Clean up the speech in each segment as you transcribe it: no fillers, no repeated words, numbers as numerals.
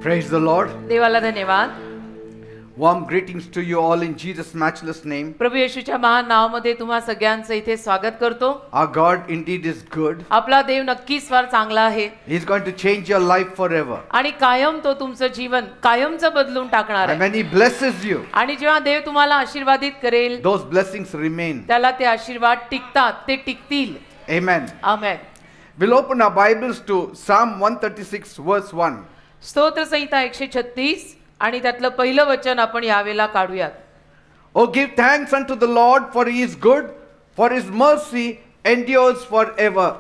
Praise the Lord. देवाला धन्यवाद. Warm greetings to you all in Jesus' matchless name. प्रभू येशूच्या महान नावामध्ये तुम्हा सगळ्यांचं इथे स्वागत करतो. Our God indeed is good. आपला देव नक्कीच फार चांगला आहे. He is going to change your life forever. आणि कायम तो तुमचं जीवन कायमचं बदलून टाकणार And आहे. when He blesses you, आणि जेव्हा देव तुम्हाला आशीर्वादित करेल those blessings remain. त्याला ते आशीर्वाद टिकतात, ते टिकतील. Amen. Amen. We'll open our Bibles to Psalm 136 verse 1. स्तोत्र संहिता 136 आणि त्यातलं पहिलं वचन आपण यावेळेला काढूयात. Oh, give thanks unto the Lord, for He is good, for His mercy endures forever.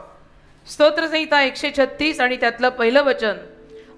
स्तोत्र संहिता 136 आणि त्यातलं पहिलं वचन.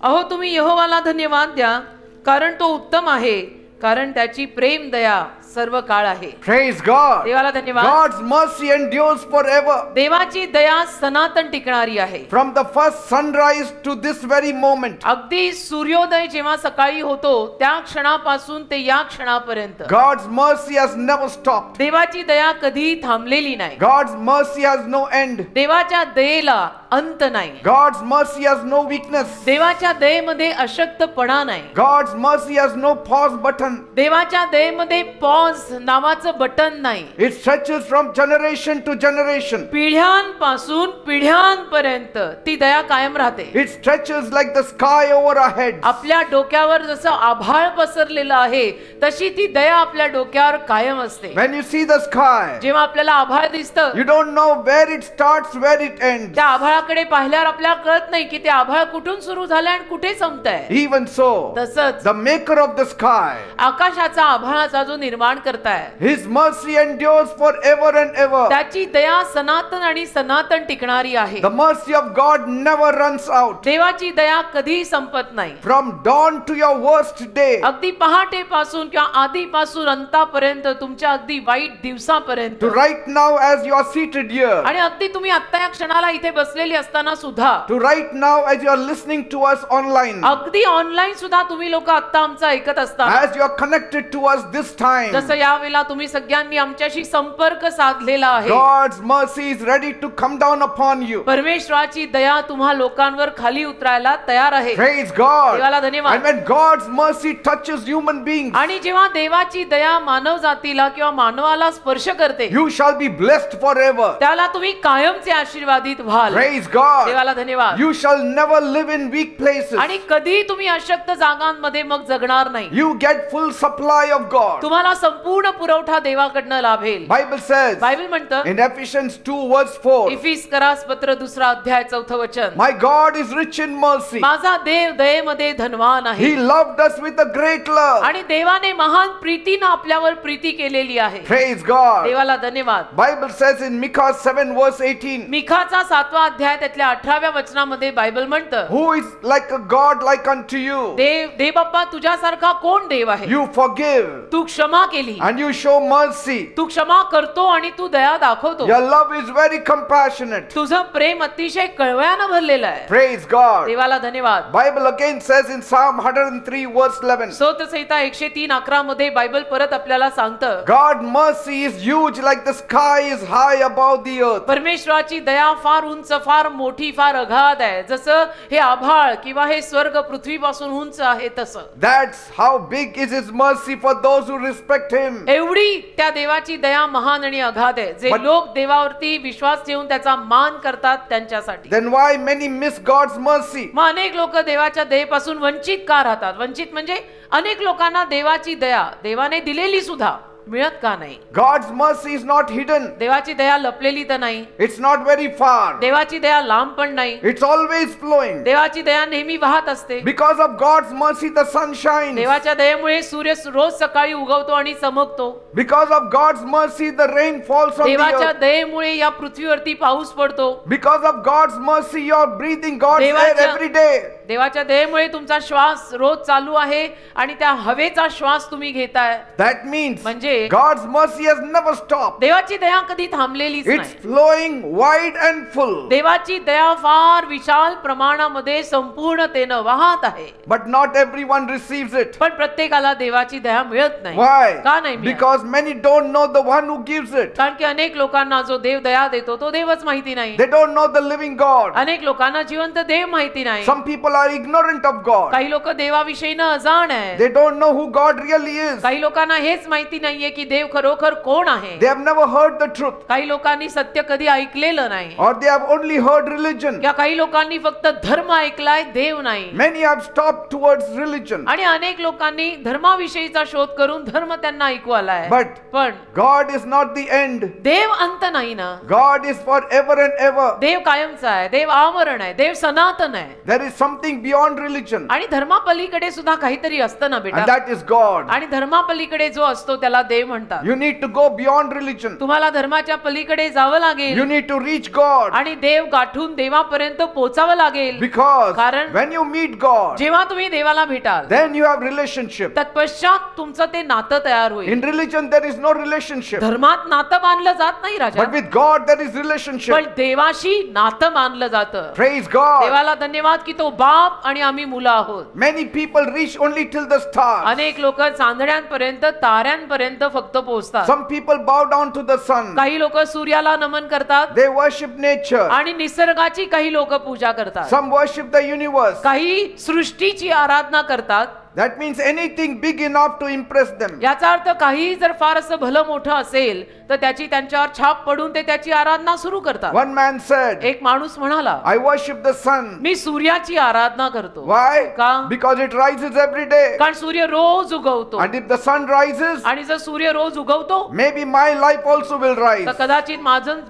अहो तुम्ही यहोवाला धन्यवाद द्या, कारण तो उत्तम आहे, कारण त्याची प्रेम दया सर्व काळ आहे. Praise God. देवाला धन्यवाद. God's mercy endures forever. देवाची दया सनातन टिकणारी आहे. From the first sunrise to this very moment, अगदी सूर्योदय जेव्हा सकाळी होतो त्या क्षणापासून ते या क्षणापर्यंत God's mercy has never stopped. देवाची दया कधी थांबलेली नाही. God's mercy has no end. देवाच्या दयेला अंत नाही. God's mercy has no weakness. देवाच्या दयेमध्ये अशक्तपणा नाही. God's mercy has no pause button. देवाच्या दयेमध्ये पॉज नावाचं बटन नाही. It stretches from generation to generation. पिढ्यांपासून पिढ्यांपर्यंत ती दया कायम राहते. It stretches like the sky over our heads. आपल्या डोक्यावर जसं आभाळ पसरलेलं आहे तशी ती दया आपल्या डोक्यावर कायम असते. When you see the sky, जेव्हा आपल्याला आभाळ दिसतं you don't know where it starts, where it ends. त्या आभाळाकडे पाहिल्यावर आपल्याला कळत नाही की ते आभाळ कुठून सुरू झालंय आणि कुठे संपतंय. Even so, तसंच the maker of the sky, आकाशाचा आभाळाचा जो निर्माण करताय His mercy endures forever and ever. त्याची दया सनातन आणि सनातन टिकणारी आहे. The mercy of God never runs out. देवाची दया कधी संपत नाही. From dawn to your worst day, अगदी पहाटेपासून किंवा आधीपासून अंतापर्यंत तुमच्या अगदी वाईट दिवसापर्यंत to right now as you are seated here, आणि अगदी तुम्ही आता या क्षणाला इथे बसलेली असताना सुद्धा to right now as you are listening to us online, अगदी ऑनलाईन सुद्धा तुम्ही लोक आता आमचं ऐकत असता, as you are connected to us this time, जसं यावेळेला तुम्ही सगळ्यांनी आमच्याशी संपर्क साधलेला आहे. God's mercy is ready to come down upon you. परमेश्वराची दया तुम्हा लोकांवर खाली उतरायला तयार आहे. Praise God. देवाला धन्यवाद. And when God's mercy touches human beings, आणि जेव्हा देवाची दया मानव जातीला किंवा मानवाला स्पर्श करते you shall be blessed forever. त्याला तुम्ही कायमचे आशीर्वादित व्हाल. Praise God. देवाला धन्यवाद. You shall never live in weak places. आणि कधी तुम्ही अशक्त जागांमध्ये मग जगणार नाही. You get full supply of God. तुम्हाला संपूर्ण पुरवठा देवाकडनं लाभेल. Bible says बायबल म्हणतं in Ephesians 2 verse 4, इफिसकरास पत्र 2 अध्याय 4 वचन. my God is rich in mercy. माझा देव दयेमध्ये धनवान आहे. He loved us with a great love. आणि देवाने महान प्रीतीने आपल्यावर प्रीती केलेली आहे. Praise God. देवाला धन्यवाद. Bible says in Micah 7 verse 18, मिखाचा 7वा अध्याय त्यातल्या 18व्या वचनामध्ये बायबल म्हणतं who is like a God like unto you? देव बाप्पा तुझ्यासारखा कोण देव आहे? You forgive तू क्षमा केली, and you show mercy. तू क्षमा करतो आणि तू दया दाखवतो. Your love is very compassionate. तुझं प्रेम अतिशय कळवळ्यानं भरलेलं आहे. Praise God. देवाला धन्यवाद. Bible again says in Psalm 103 verse 11, स्तोत्र संहिता 103:11 मध्ये बायबल परत आपल्याला सांगतं God's mercy is huge like the sky is high above the earth. परमेश्वराची दया फार उंच, फार मोठी, फार अगाध आहे. जसं हे आभाळ किंवा हे स्वर्ग पृथ्वीपासून उंच आहे तसं. That's how big is His mercy for those who respect Him. एवढी त्या देवाची दया महान आणि अगाध आहे. जे लोक देवावरती विश्वास ठेवून त्याचा मान करतात त्यांच्यासाठी. Then why many miss God's mercy? मग अनेक लोक देवाच्या दयेपासून वंचित का राहतात? वंचित म्हणजे अनेक लोकांना देवाची दया देवाने दिलेली सुद्धा मिळत का नाही? God's mercy is not hidden. देवाची दया लपलेली तर नाही. It's not very far. देवाची दया लांब पण नाही. It's always flowing. देवाची दया नेहमी वाहत असते. Because of God's mercy the sun shines. देवाच्या दयेमुळे सूर्य रोज सकाळी उगवतो आणि चमकतो. Because of God's mercy the rain falls on the देवाच्या earth. दयेमुळे या पृथ्वीवरती पाऊस पडतो. Because of God's mercy you are breathing God's air every day. देवाच्या दयेमुळे तुमचा श्वास रोज चालू आहे आणि त्या हवेचा श्वास तुम्ही घेताय. That means म्हणजे God's mercy has never stopped. देवाची दया कधी थांबलेलीच It's नाही. flowing wide and full. देवाची दया फार विशाल प्रमाणामध्ये संपूर्णतेनं वाहत आहे. But not everyone receives it. पण प्रत्येकाला देवाची दया मिळत नाही. Why? का नाही मिळत? Because many don't know the one who gives it. कारण की अनेक लोकांना जो देव दया देतो तो देवच माहिती नाही. They don't know the living God. अनेक लोकांना जिवंत देव माहिती नाही. Some people are ignorant of God. काही लोक देवाविषयी न अजाण आहे. They don't know who God really is. काही लोकांना हेच माहिती नाहीये की देव खरोखर कोण आहे. They have never heard the truth. काही लोकांनी सत्य कधी ऐकलेलं नाही. Or they have only heard religion. या काही लोकांनी फक्त धर्म ऐकलाय, देव नाही. Many have stopped towards religion. आणि अनेक लोकांनी धर्माविषयीचा शोध करून धर्म त्यांना ऐकू आलाय. पण God is not the end. देव अंत नाही ना. God is forever and ever. देव कायमचा आहे, देव आमरण आहे, देव सनातन आहे. There is something beyond religion. आणि धर्मापलीकडे सुद्धा काहीतरी असतं ना बेटा. And that is God. आणि धर्मापलीकडे जो असतो त्याला देव म्हणतात. You need to go beyond religion. तुम्हाला धर्माच्या पलीकडे जावं लागेल. You need to reach God. आणि देव गाठून देवापर्यंत पोहोचावं लागेल. Because कारण when you meet God, जेव्हा तुम्ही देवाला भेटाल, then you have relationship. तत्पश्चात तुमचं ते नातं तयार होईल. In religion there is no relationship. धर्मात नातं बांधलं जात नाही राजा. But with God there is relationship. पण देवाशी नातं बांधलं जातं. Praise God. देवाला धन्यवाद की तो बाप आणि आम्ही मुलं आहोत. Many people reach only till the stars. अनेक लोक चांदण्यांपर्यंत ताऱ्यांपर्यंत फक्त पोहोचतात. Some people bow down to the sun. काही लोक सूर्याला नमन करतात. They worship nature. आणि निसर्गाची काही लोक पूजा करतात. Some worship the universe. काही सृष्टीची आराधना करतात. That means anything big enough to impress them. याचा अर्थ काही जर फार असं भलं मोठं असेल तर त्याची त्यांच्यावर छाप पडून ते त्याची आराधना सुरू करतात. One man said, एक माणूस म्हणाला, I worship the sun. मी सूर्याची आराधना करतो. Why? का? Because it rises every day. कारण सूर्य रोज उगवतो. And if the sun rises, आणि जर सूर्य रोज उगवतो, maybe my life also will rise. तर कदाचित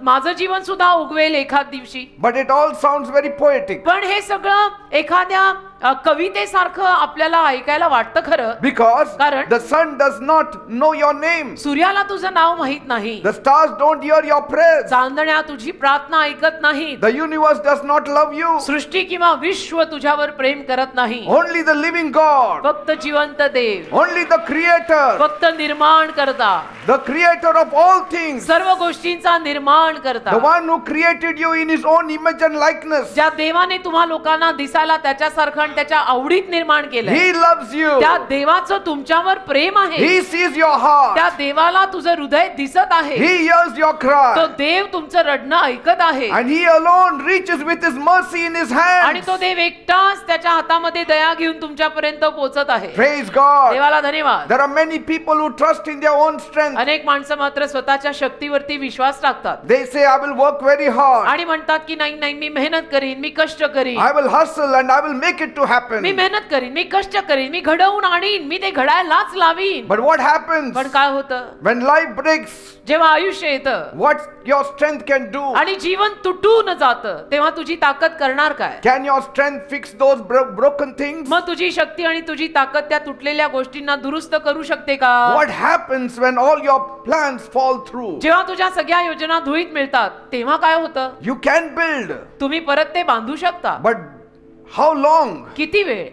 माझं जीवन सुद्धा उगवेल एखाद दिवशी. But it all sounds very poetic. पण हे सगळं एखाद्या कवितेसारखं आपल्याला ऐकायला वाटतं खरं. Because कारण the sun does not know your name. सूर्याला तुझं नाव माहित नाही. The stars don't hear your prayers. चांदण्या तुझी प्रार्थना ऐकत नाहीत. The universe does not love you. सृष्टी किंवा विश्व तुझ्यावर प्रेम करत नाही. Only the living God. फक्त जिवंत देव. Only the creator. फक्त निर्माण करता. The creator of all things. सर्व गोष्टींचा निर्माण करता. The one who created you in his own image and likeness. ज्या देवाने तुम्हा लोकांना दिसायला त्याच्यासारखं आणि त्याच्या आवडीत निर्माण केलं. He loves you. त्या देवाचं तुमच्यावर प्रेम आहे. He sees your heart. त्या देवाला तुझं हृदय दिसत आहे. He hears your cry. तो देव तुमचं रडणं ऐकत आहे. And he alone reaches with his mercy in his hands. आणि तो देव एकटाच त्याच्या हातामध्ये दया घेऊन तुमच्यापर्यंत पोहोचत आहे. Praise God. देवाला धन्यवाद. There are many people who trust in their own strength. अनेक माणसं मात्र स्वतःच्या शक्तीवरती विश्वास टाकतात. They say, I will work very hard. आणि म्हणतात की नाही नाही मी मेहनत करीन, मी कष्ट करीन. I will hustle and I will make it to happen. मी मेहनत करीन, मी कष्ट करीन, मी घडवून आणीन, मी ते घडायलाच लावीन. But what happens पण काय होतं when life breaks? जेव्हा आयुष्य येतं What your strength can do? आणि जीवन तुटून जातं तेव्हा तुझी ताकद करणार काय? Can your strength fix those broken things? मग तुझी शक्ती आणि तुझी ताकद त्या तुटलेल्या गोष्टींना दुरुस्त करू शकते का? What happens when all your plans fall through? जेव्हा तुझ्या सगळ्या योजना धुळीत मिळतात तेव्हा काय होतं? You can build, तुम्ही परत ते बांधू शकता. but how long? किती वेळ?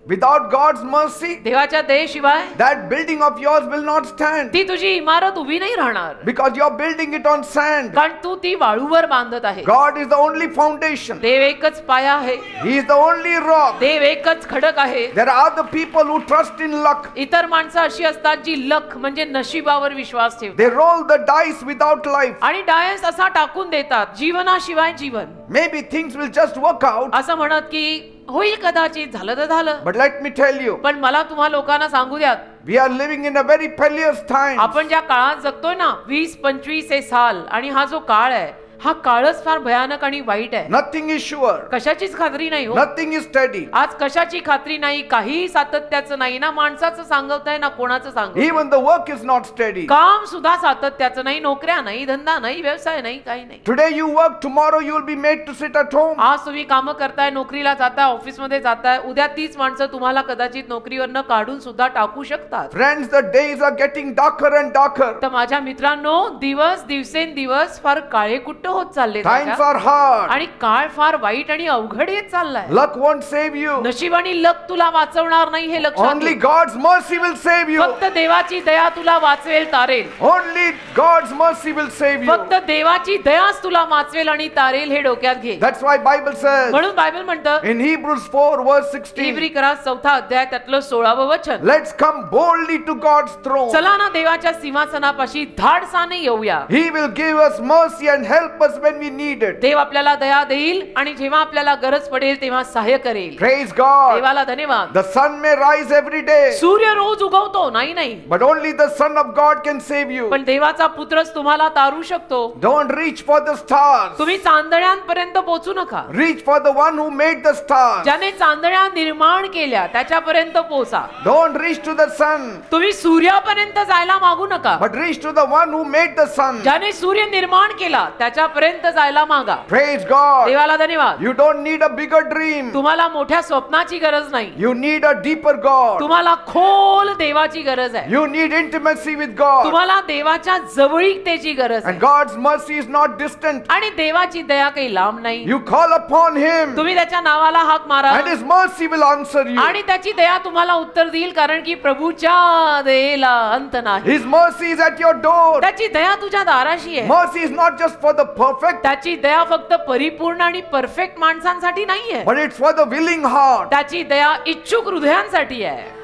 Without God's mercy, देवाच्या दयेशिवाय that building of yours will not stand. ती तुझी इमारत उभी नाही राहणार. Because you're building it on sand. कारण तू ती वाळूवर बांधत आहे. God is the only foundation. देव एकच पाया आहे. He is the only rock. देव एकच खडक आहे. There are other people who trust in luck. इतर माणसं अशी असतात जी लक म्हणजे नशिबावर विश्वास ठेवतात. They roll the dice without life. आणि डायस असा टाकून देतात जीवनाशिवाय जीवन. Maybe things will just work out. असं म्हणत की होईल कदाचित, झालं तर झालं. But let me tell you, पण मला तुम्हा लोकांना सांगू द्यात, we are living in a very perilous time. आपण ज्या काळात जगतोय ना 20-25 हे साल, आणि हा जो काळ आहे हा काळच फार भयानक आणि वाईट आहे. Nothing is sure. कशाचीच खात्री नाही हो. Nothing is steady. आज कशाची खात्री नाही, काही सातत्याचं नाही ना, माणसाचं सांगताय ना कोणाचं सांगताय. Even the work is not steady. काम सुद्धा सातत्याचं नाही, नोकऱ्या नाही, धंदा नाही, व्यवसाय नाही, काही नाही. Today you work, tomorrow you will be made to sit at home. आज तुम्ही कामं करताय, नोकरीला जाताय, ऑफिस मध्ये जाताय, उद्या तीच माणसं तुम्हाला कदाचित नोकरीवरनं काढून सुद्धा टाकू शकतात. Friends, the days are getting darker and darker. तर माझ्या मित्रांनो, दिवस दिवसेंदिवस फार काळेकुट्ट होत चालले. Times are hard. आणि काळ फार वाईट आणि अवघड येत चाललाय. Luck won't save you. नशीब आणि लक तुला वाचवणार नाही हे लक्षात Only घे. God's mercy will save you. फक्त देवाची दया तुला वाचवेल, तारेल. Only God's mercy will save you. फक्त देवाची दयाच तुला वाचवेल आणि तारेल हे डोक्यात घे. That's why Bible says म्हणून बायबल म्हणतं in Hebrews 4 verse 16, इब्री करा 4 अध्याय त्यातलं 16वं वचन, let's come boldly to God's throne. चला ना देवाच्या सिंहासनापाशी धाडसाने येऊया. He will give us mercy and help help us when we need it. देव आपल्याला दया देईल आणि जेव्हा आपल्याला गरज पडेल तेव्हा सहाय्य करेल. Praise God. देवाला धन्यवाद. The sun may rise every day, सूर्य रोज उगवतो, नाही, but only the Son of God can save you. पण देवाचा पुत्रच तुम्हाला तारू शकतो. Don't reach for the stars. तुम्ही चांदण्यांपर्यंत पोहोचू नका. Reach for the one who made the stars. ज्याने चांदण्या निर्माण केल्या त्याच्यापर्यंत पोहोचा. Don't reach to the sun, तुम्ही सूर्यापर्यंत जायला मागू नका, but reach to the one who made the sun. ज्याने सूर्य निर्माण केला त्याच्यापर्यंत जायला मागा. Praise God. देवाला धन्यवाद. You don't need a bigger dream. तुम्हाला मोठ्या स्वप्नाची गरज नाही, You need a deeper God. तुम्हाला खोल देवाची गरज आहे. You need intimacy with God. तुम्हाला देवाच्या जवळीकतेची गरज And आहे. God's mercy is not distant. आणि देवाची दया काही लांब नाही. You call upon Him, तुम्ही त्याच्या नावाला हाक मारा and His mercy will answer you. आणि त्याची दया तुम्हाला उत्तर देईल, कारण की प्रभूच्या दयेला अंत नाही. His mercy is at your door. त्याची दया तुझ्या दाराशी आहे. Mercy is not just for the perfect, त्याची दया फक्त परिपूर्ण आणि परफेक्ट माणसांसाठी नाहीये, but it's for the willing heart. त्याची दया इच्छुक हृदयांसाठी आहे.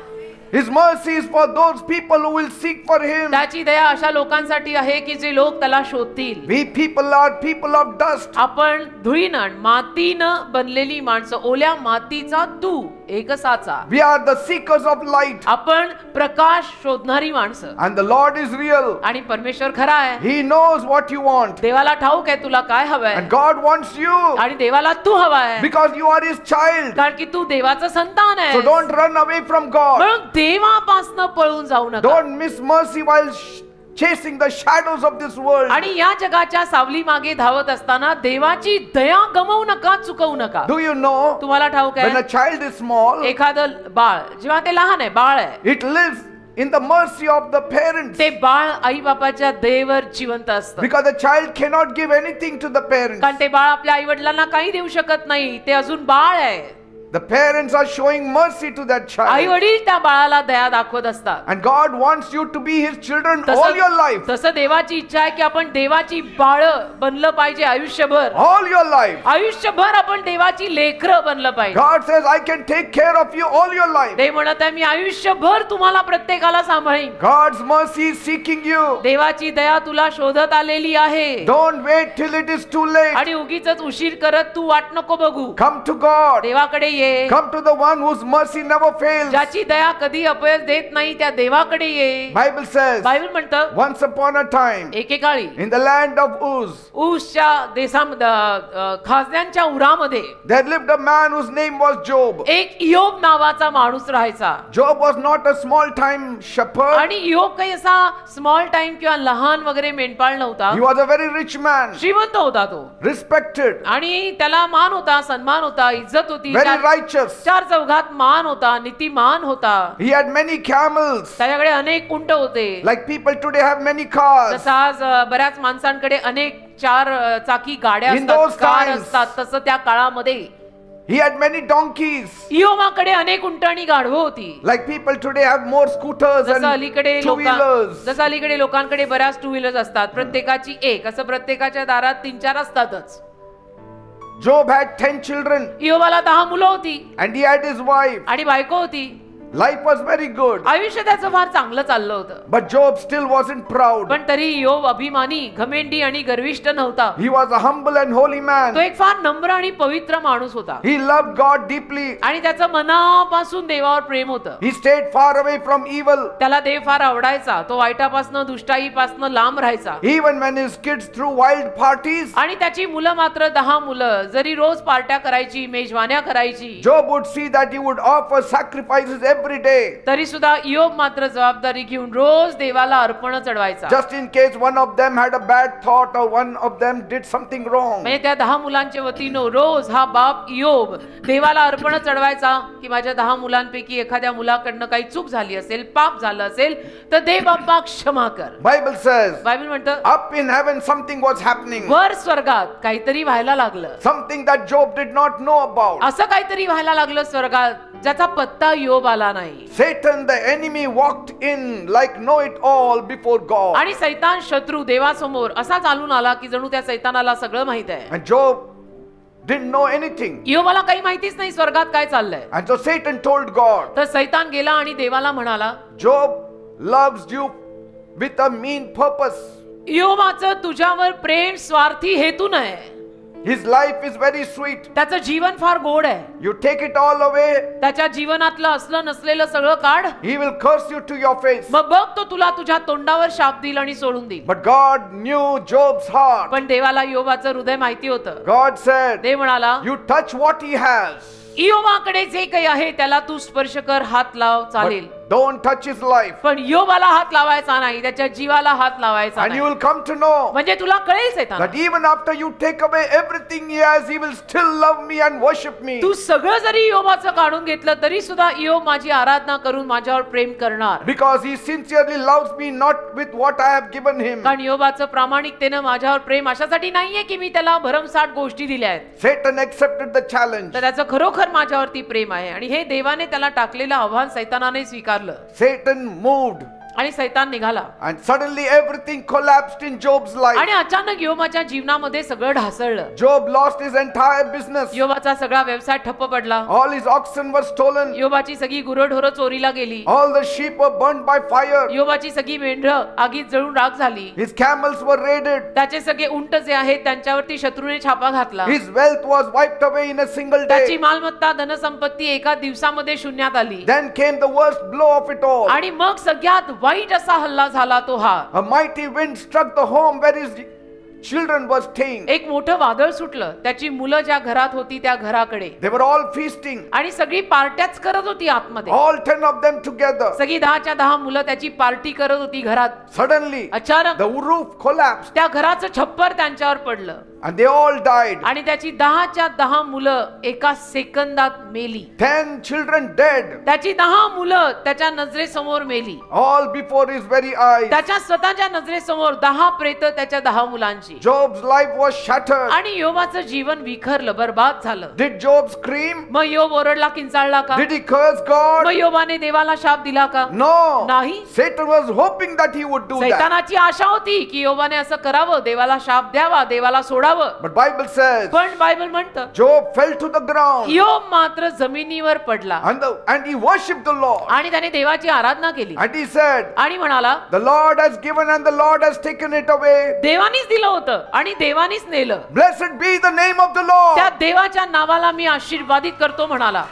His mercy is for those people who will seek for Him. त्याची दया अशा लोकांसाठी आहे की जे लोक त्याला शोधतील. We people are people of dust. आपण धुळीनं मातीनं बनलेली माणसं, ओल्या मातीचा तू एकसाचा. We are the seekers of light. आपण प्रकाश शोधणारी माणसं. And the Lord is real. आणि परमेश्वर खरा आहे. He knows what you want. देवाला ठाऊक आहे तुला काय हवंय, And God wants you आणि देवाला तू हवा आहे, because you are His child. कारण की तू देवाचं संतान आहे. So don't run away from God. म्हणून देवापासनं पळून जाऊ नका. Don't miss mercy while chasing the shadows of this world. आणि या जगाच्या सावली मागे धावत असताना देवाची दया गमवू नका, चुकवू नका. Do you know, तुम्हाला ठाऊक when a आहे, child is small, एखादं बाळ जेव्हा ते लहान आहे, बाळ आहे, it lives in the mercy of the parents. ते बाळ आई बापाच्या दयेवर जिवंत असतं. Because the child cannot give anything to the parents. कारण ते बाळ आपल्या आई वडिलांना काही देऊ शकत नाही, ते अजून बाळ आहे. The parents are showing mercy to that I child. वडील त्या बाळाला दया दाखवत असतात. And God wants you to be His children all your life. तसं देवाची इच्छा आहे की आपण देवाची बाळ बनलं पाहिजे आयुष्यभर. All your life. आयुष्यभर आपण देवाची लेकरं बनलं पाहिजे. God says, I can take care of you all your life. देव म्हणत आहे, मी आयुष्यभर तुम्हाला प्रत्येकाला सांभाळीन. God's mercy is seeking you. देवाची दया तुला शोधत आलेली आहे. Don't wait till it is too late. आणि उगीचच उशीर करत तू वाट नको बघू. Come to God. देवाकडे ये. Come to the one whose mercy never fails. ज्याची दया कधी अपयश देत नाही त्या देवाकडे ये. Bible says, बायबल म्हणतं, once upon a time, एकेकाळी in the land of Uz, ऊसच्या देशामध्ये खाजण्यांच्या उरामध्ये there lived a man whose name was Job. एक इयोब नावाचा माणूस राहायचा. Job was not a small time shepherd. आणि इयोब काही असा स्मॉल टाइम किंवा लहान वगैरे मेंढपाळ नव्हता. He was a very rich man, श्रीमंत होता तो, respected, आणि त्याला मान होता, सन्मान होता, इज्जत होती, very righteous. चार चौघात मान होता, नीतिमान होता. He had many camels, त्याच्याकडे अनेक उंट होते. like people today have many cars. जसं आज बऱ्याच माणसांकडे अनेक चार चाकी गाड्या In those असतात, कार times. असतात, तसं त्या काळामध्ये He had many donkeys, इयोबाकडे अनेक उंट आणि गाढवं होती. like people today have more scooters जसं अलीकडे and two-wheelers. जसं अलीकडे लोकांकडे बऱ्याच टू व्हीलर्स असतात, प्रत्येकाची एक, असं प्रत्येकाच्या दारात 3-4 असतातच. Job had 10 children, इयोबाला 10 मुलं होती and he had his wife. आणि बायको होती. Life was very good, आयुष्य त्याचं फार चांगलं चाललं होतं. but Job still wasn't proud. पण तरी इयोब अभिमानी, घमेंडी आणि गर्विष्ठ नव्हता. He was a humble and holy तो man. एक फार नम्र आणि पवित्र माणूस होता. He loved God deeply. आणि त्याचं मनापासून देवावर प्रेम होतं. He stayed far away from evil. त्याला देव फार आवडायचा. तो वाईटापासनं, दुष्टाईपासनं लांब राहायचा. Even when his kids threw wild parties, आणि त्याची मुलं मात्र 10 मुलं जरी रोज पार्ट्या करायची, मेजवान्या करायची, Job would see that he would offer sacrifices every day, तरी सुद्धा इयोब मात्र जबाबदारी घेऊन रोज देवाला अर्पण चढवायचा. just in case one of them had a bad thought or one of them did something wrong. म्हणजे त्या 10 मुलांच्या वतीनं रोज हा बाप इयोब देवाला अर्पण चढवायचा की माझ्या 10 मुलांपैकी एखाद्या मुलाकडनं काही चूक झाली असेल, पाप झालं असेल, तर दे बाप्पा क्षमा कर. Bible says, बायबल म्हणतं, up in heaven something was happening, वर स्वर्गात काहीतरी व्हायला लागलं. something that Job did not know about. असं काहीतरी व्हायला लागलं स्वर्गात ज्याचा पत्ता इयोब आला नाही. Satan, the enemy, walked in like know-it-all before God. आणि सैतान शत्रू देवासमोर असा चालून आला की जणू त्या सैतानाला सगळं माहित आहे. And Job didn't know anything. इयोबाला काही माहितीच नाही स्वर्गात काय चाललंय. And so Satan told God, तर सैतान गेला आणि देवाला म्हणाला, Job loves you with a mean purpose. योबाचं तुझ्यावर प्रेम स्वार्थी हेतून आहे. His life is very sweet. त्याचं जीवन फार गोड आहे. You take it all away, त्याच्या जीवनातलं असलं नसलेलं सगळं काढ. he will curse you to your face. मग बघ तो तुला तुझ्या तोंडावर शाप देईल आणि सोडून देईल. But God knew Job's heart. पण देवाला योबाचं हृदय माहिती होतं. God said, देव म्हणाला, you touch what he has, योबाकडे जे काही आहे त्याला तू स्पर्श कर, हात लाव, चालेल. but don't touch his life. पण योबाला हात लावायचा नाही, त्याच्या जीवाला हात लावायचा And you नाही. will come to know म्हणजे तुला कळेल सैतान, that even after you take away everything he has, he will still love me and worship me. तू सगळं जरी योबाचं काढून घेतलं तरी सुद्धा योब माझी आराधना करून माझ्यावर प्रेम करणार. Because he sincerely loves me, not with what I have given him. कारण योबाचं प्रामाणिकतेनं माझ्यावर प्रेम अशासाठी नाहीये की मी त्याला भरमसाठ गोष्टी दिल्या आहेत. Satan accepted the challenge. तर त्याचं खरोखर माझ्यावरती प्रेम आहे आणि हे देवाने त्याला टाकलेलं आव्हान सैतानाने स्वीकारलं. Satan moved. आणि सैतान निघाला. And suddenly everything collapsed in Job's life. आणि अचानक योबाच्या जीवनामध्ये सगळं ढासळलं. Job lost his entire business. योबाचा सगळा व्यवसाय ठप्प पडला. All his oxen were stolen. योबाची सगळी गुरढोरं चोरीला गेली. All the sheep were burned by fire. योबाची सगळी मेंढरं आगीत जळून राख झाली. His camels were raided. त्याचे सगळे उंट जे आहेत त्यांच्यावरती शत्रूने छापा घातला. His wealth was wiped away in a single त्याची day. मालमत्ता धनसंपत्ती एका दिवसामध्ये शून्यात आली. Then came the worst blow of it all. आणि मग सगळ्यात वाईट असा हल्ला झाला तो हा. A mighty wind struck the home where his children were staying. एक मोठं वादळ सुटलं. त्याची मुलं ज्या घरात होती त्या घराकडे. They were all feasting. आणि सगळी पार्ट्याच करत होती आतमध्ये. All 10 of them together. सगळी 10च्या 10 मुलं त्याची पार्टी करत होती घरात. Suddenly, अचानक the roof collapsed त्या घराचं छप्पर त्यांच्यावर पडलं. and they all died. आणि त्याची 10च्या 10 मुलं एका सेकंदात मेली. 10 children dead. त्याची 10 मुलं त्याच्या नजरेसमोर मेली. All before his very eyes. त्याच्या स्वतःच्या नजरेसमोर 10 प्रेत त्याच्या 10 मुलांची. Job's life was shattered. आणि योबाचं जीवन विखरलं, बर्बाद झालं. Did Job scream? मग योब ओरडला, किंचाळला का? Did he curse God? मग योबाने देवाला शाप दिला का? No. नाही. Satan was hoping that he would do that. सैतानाची आशा होती की योबाने असं करावं, देवाला शाप द्यावा, देवाला सोडावं. But Bible says पण बायबल म्हणतं Job fell to the ground योब मात्र जमिनीवर पडला and he worshipped the Lord. आणि त्याने देवाची आराधना केली. And he said, आणि म्हणाला, the Lord has given and the Lord has taken it away. देवानीच दिलं होतं आणि देवानीच नेलं. Blessed be the name of the त्या Lord. देवाच्या नावाला मी आशीर्वादित करतो म्हणाला.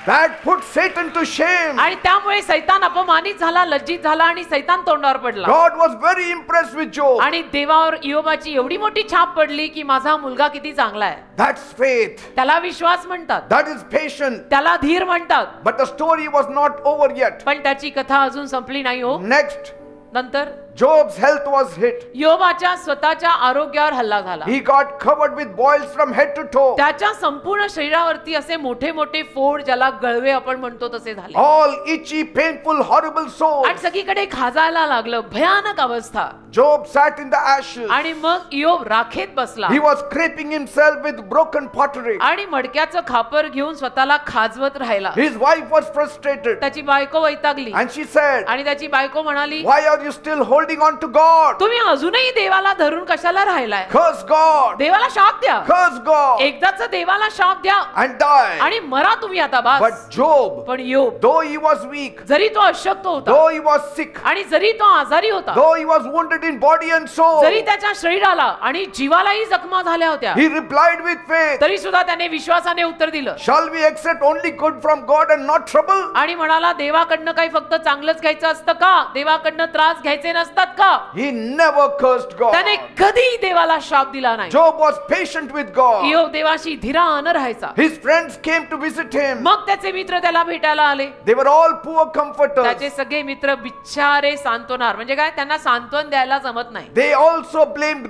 That put Satan to shame. आणि त्यामुळे सैतान अपमानित झाला, लज्जित झाला आणि सैतान तोंडावर पडला. God was very impressed with Job. आणि देवावर योबाची एवढी मोठी छाप पडली की माझा मुलगा किती चांगला आहे. That's faith. त्याला विश्वास म्हणतात, That is patient. त्याला धीर म्हणतात. But the story was not over yet. पण त्याची कथा अजून संपली नाही हो. Next, नंतर Job's health was hit. योबाच्या स्वतःच्या आरोग्यावर हल्ला झाला. He got covered with boils from head to toe. त्याच्या संपूर्ण शरीरावरती असे मोठे मोठे फोड, ज्याला गळवे आपण म्हणतो तसे झाले. All itchy, painful, horrible sores. आणि सगळीकडे खाजायला लागलं, भयानक अवस्था. Job sat in the ashes. आणि मग योब राखेत बसला. He was scraping himself with broken pottery. आणि मडक्याचं खापर घेऊन स्वतःला खाजवत राहिला. His wife was frustrated. त्याची बायको वैतागली. And she said, आणि त्याची बायको म्हणाली, why are you still holding on to God? तुम्ही अजूनही देवाला धरून कशाला राहिलाय? Curse God. देवाला शाप द्या. Curse God. एकदाच देवाला शाप द्या And die. आणि मरा तुम्ही आता But बास. Job, पण योब, though he was weak, जरी तो अशक्त होता though he was sick, आणि जरी तो आजारी होता, though he was wounded in body and soul, जरी त्याच्या शरीराला आणि जीवालाही जखमा झाल्या होत्या, he replied with faith, तरी सुद्धा त्याने विश्वासाने उत्तर दिलं. shall we accept only good from God and not trouble? आणि म्हणाला, देवाकडनं काही फक्त चांगलंच घ्यायचं असतं का? देवाकडनं त्रास घ्यायचे नसतात का? He never cursed God. त्याने कधी देवाला शाप दिला नाही. Job was patient with God. योब देवाशी धीरानं राहायचा. His friends came to visit him. मग त्याचे मित्र त्याला भेटायला आले. They were all poor comforters. त्याचे सगळे मित्र बिचारे सांत्वनार, म्हणजे काय, त्यांना सांत्वन द्यायला जमत नाही. They also blamed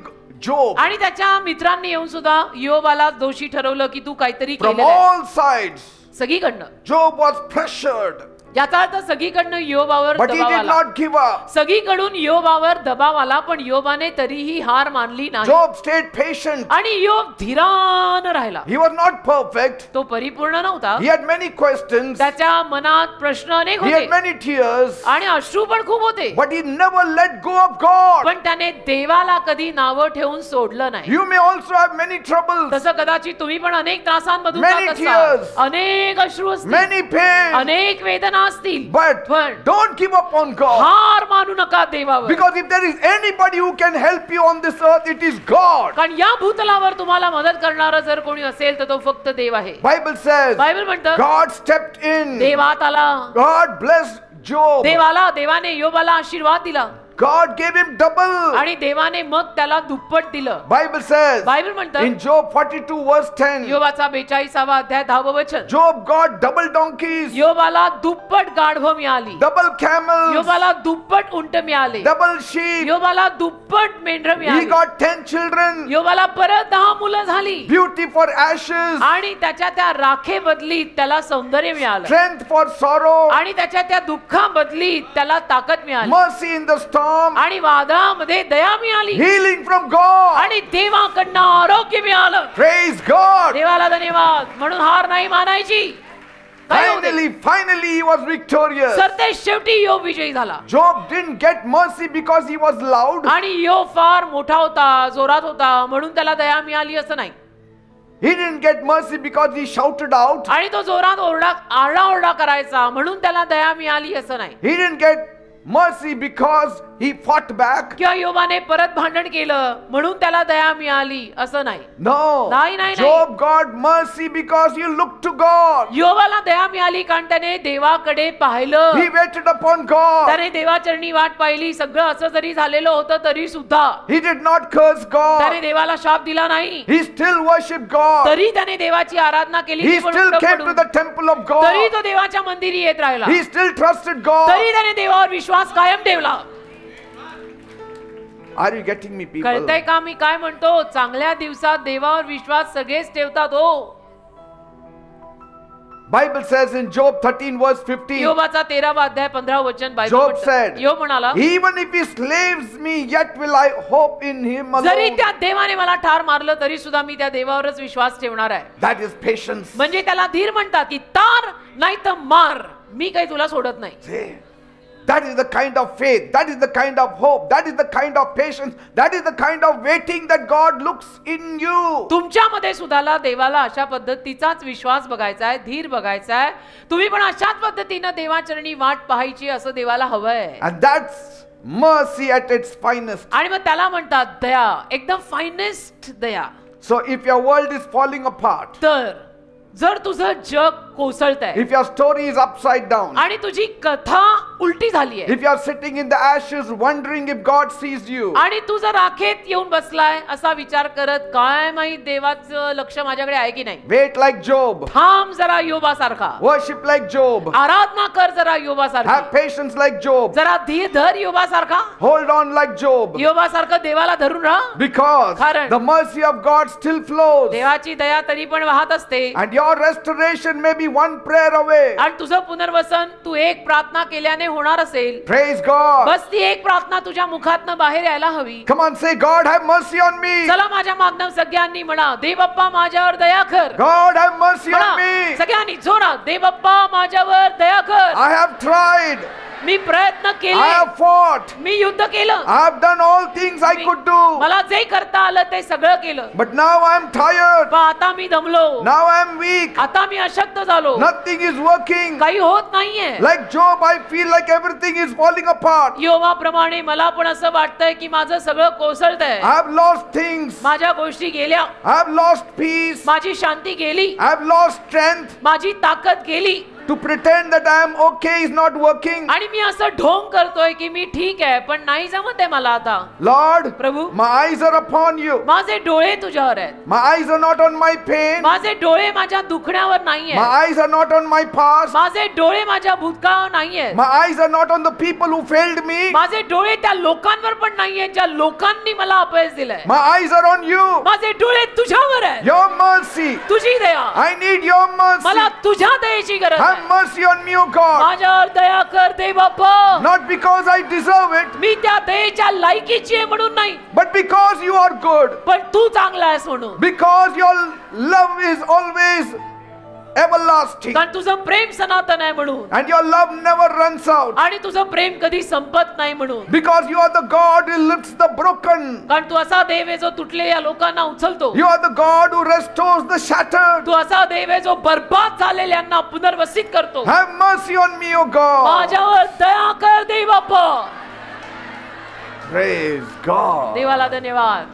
Job आणि त्याच्या मित्रांनी येऊन सुद्धा योबाला दोषी ठरवलं की तू काहीतरी from केलेलं आहे. all sides. सगळीकडनं. Job was pressured, याचा अर्थ सगळीकडनं योबावर but he दबाव did आला. not give up. सगळीकडून योबावर दबाव आला, पण योबाने तरीही हार मानली नाही. Job stayed patient. आणि योब धीरानं राहिला. He was not perfect. तो परिपूर्ण नव्हता. He had many questions. त्याच्या मनात प्रश्न अनेक He had होते many tears. आणि अश्रू पण खूप होते. But he never let go of God. पण त्याने देवाला कधी नावं ठेवून सोडलं नाही. You may also have many troubles, तसं कदाचित तुम्ही पण अनेक त्रासांमधून Many जात असाल. tears. अनेक अश्रू असतील, many pain. अनेक वेदना असतील, But पण don't give up on God. हार मानू नका देवावर. Because if there is anybody who can help you on this earth, it is God. कारण या भूतलावर तुम्हाला मदत करणारा जर कोणी असेल तर तो फक्त देव आहे. Bible says बायबल म्हणतं God stepped in. देवात आला, God blessed Job. देवाने योबाला आशीर्वाद दिला God gave him double. आणि देवाने मग त्याला दुप्पट दिलं. Bible says बायबल म्हणतं in Job 42 verse 10, योबाचा 42वा अध्याय 10वे वचन, Job got double donkeys, योबाला दुप्पट गाढवं मिळाली, double camels, योबाला दुप्पट उंट मिळाले, double sheep. योबाला दुप्पट मेंढरं He मिळाली, got 10 children, योबाला परत 10 मुलं झाली beauty for ashes, आणि त्याच्या त्या राखे बदलीत त्याला सौंदर्य मिळालं strength for sorrow, आणि त्याच्या त्या दुःखा बदलीत त्याला ताकद मिळाली mercy in the storm, आणि वादळामध्ये दया मिळाली healing from God. आणि देवाकडनं आरोग्य मिळालं. Praise God. देवाला धन्यवाद. म्हणून हार नाही मानायची. काय होते? Finally he was victorious. सरते शेवटी योब विजयी झाला. Job didn't get mercy because he was loud. आणि योब फार मोठा होता, जोरात होता, म्हणून त्याला दया मिळाली असं नाही. He didn't get mercy because he shouted out. आणि तो जोरात आरडाओरडा करायचा म्हणून त्याला दया मिळाली असं नाही. He didn't get mercy because he fought back. किंवा योबाने परत भांडण केलं म्हणून त्याला दया मिळाली असं नाही. No. नाही. Job got mercy because he looked to God. योबाला दया मिळाली कारण त्याने देवाकडे पाहिलं. He waited upon God. त्याने देवाचरणी वाट पाहिली. सगळं असं जरी झालेलं होतं तरी सुद्धा He did not curse त्याने God. देवाला शाप दिला नाही. He still worshipped God. तरी त्याने देवाची आराधना केली. He ती पण still उत्तम came to म्हणून. the temple of तरी God. तो देवाच्या मंदिरी येत राहिला. He still trusted God. तरी त्याने देवावर विश्वास कायम ठेवला. Are you getting me, people? कळतंय का मी काय म्हणतो? चांगल्या दिवसात देवावर विश्वास सगळेच ठेवतात हो. Bible says in Job 13 verse 15, योबाचा 13वा अध्याय 15 वचन बायबल Job म्हणतं. said, योब म्हणाला, even if he slaves me, yet will I hope in him जरी alone. त्या देवाने मला ठार मारलं तरी सुद्धा मी त्या देवावरच विश्वास ठेवणार आहे. That is patience. म्हणजे त्याला धीर म्हणतात की तार नाही तर मार, मी काही तुला सोडत नाही. See? That is the kind of faith. That is the kind of hope. That is the kind of patience. That is the kind of waiting that God looks in you. तुमच्यामध्ये सुद्धा देवाला अशा पद्धतीचाच विश्वास बघायचा आहे, धीर बघायचा आहे. तुम्ही पण अशाच पद्धतीने देवाचरणी वाट पाहायची असं देवाला हवंय. And that's mercy at its finest. आणि मग त्याला म्हणतात दया, एकदम finest Daya. So if your world is falling apart, तर जर तुझं जग कोसळतंय, if your story is upside down, आणि तुझी कथा उलटी झाली आहे, if you are sitting in the ashes wondering if God sees you, आणि तू जर राखेत येऊन बसलाय असा विचार करत काय माहित देवाचं लक्ष माझ्याकडे आहे की नाही, wait like Job, थांब जरा योबासारखा, worship like Job, आराधना कर जरा योबासारखी, have patience like Job, जरा धीर धर योबासारखा, hold on like Job, योबासारखं देवाला धरून राहा. because कारण the mercy of God still flows, देवाची दया तरी पण वाहत असते. and your restoration may be one prayer away. आणि तुझं पुनर्वसन तू एक प्रार्थना केल्याने होणार असेल. Praise God. बस ती एक प्रार्थना तुझ्या मुखातनं बाहेर यायला हवी. Come on, say, God have mercy on me. चला माझ्या मागणं सगळ्यांनी म्हणा, दे बाप्पा माझ्यावर दया कर. God have mercy on म्हणा me. सगळ्यांनी जोरात, दे बाप्पा माझ्यावर दया कर. I have tried. मी प्रयत्न I केले, have fought. मी युद्ध केलं, I have done all things I could do. मला जे करता आलं ते सगळं केलं, But now I am tired. पण आता मी दमलो, Now I am weak. आता मी अशक्त झालो, Nothing is working. काही होत नाहीये. Like Job, I feel like everything is falling apart. योबाप्रमाणे मला पण असं वाटतंय की माझं सगळं कोसळतंय. I have lost things. माझ्या गोष्टी गेल्या, I have lost peace. माझी शांती गेली, I have lost strength. माझी ताकद गेली, To pretend that I am okay is not working. आणि मी असं ढोंग करतोय की मी ठीक आहे पण नाही जमत आहे मला आता. Lord, Prabhu, my eyes are upon you. माझे डोळे तुझ्यावर आहेत, My eyes are not on my pain. माझे डोळे माझ्या दुखण्यावर नाहीये, My eyes are not on my past. माझे डोळे माझ्या भूतकाळावर नाहीये, My eyes are not on the people who failed me. माझे डोळे त्या लोकांवर पण नाहीये ज्या लोकांनी मला अपयश दिलंय. My eyes are on you. माझे डोळे तुझ्यावर आहेत, Your mercy. तुझी दया, I need your mercy. मला तुझ्या दयेची गरज Have आहे. mercy on me, O God. माझ्यावर दया कर दे बाप्पा. Not because I deserve it, मी त्या दयेच्या लायकीची आहे म्हणून नाही, but because you are good. पण तू चांगला आहेस म्हणून. Because your love is always everlasting. कारण तुझं प्रेम सनातन आहे म्हणून, And your love never runs out. आणि तुझं प्रेम कधी संपत नाही म्हणून. Because you are the God who lifts the broken. कारण तू असा देव आहे जो तुटलेल्या लोकांना उचलतो. You are the God who restores the shattered. तू असा देव आहे जो बर्बाद झालेल्यांना पुनर्वसित करतो. Have mercy on me, O God. माझ्यावर दया कर देव बाप्पा. Praise God. देवाला धन्यवाद.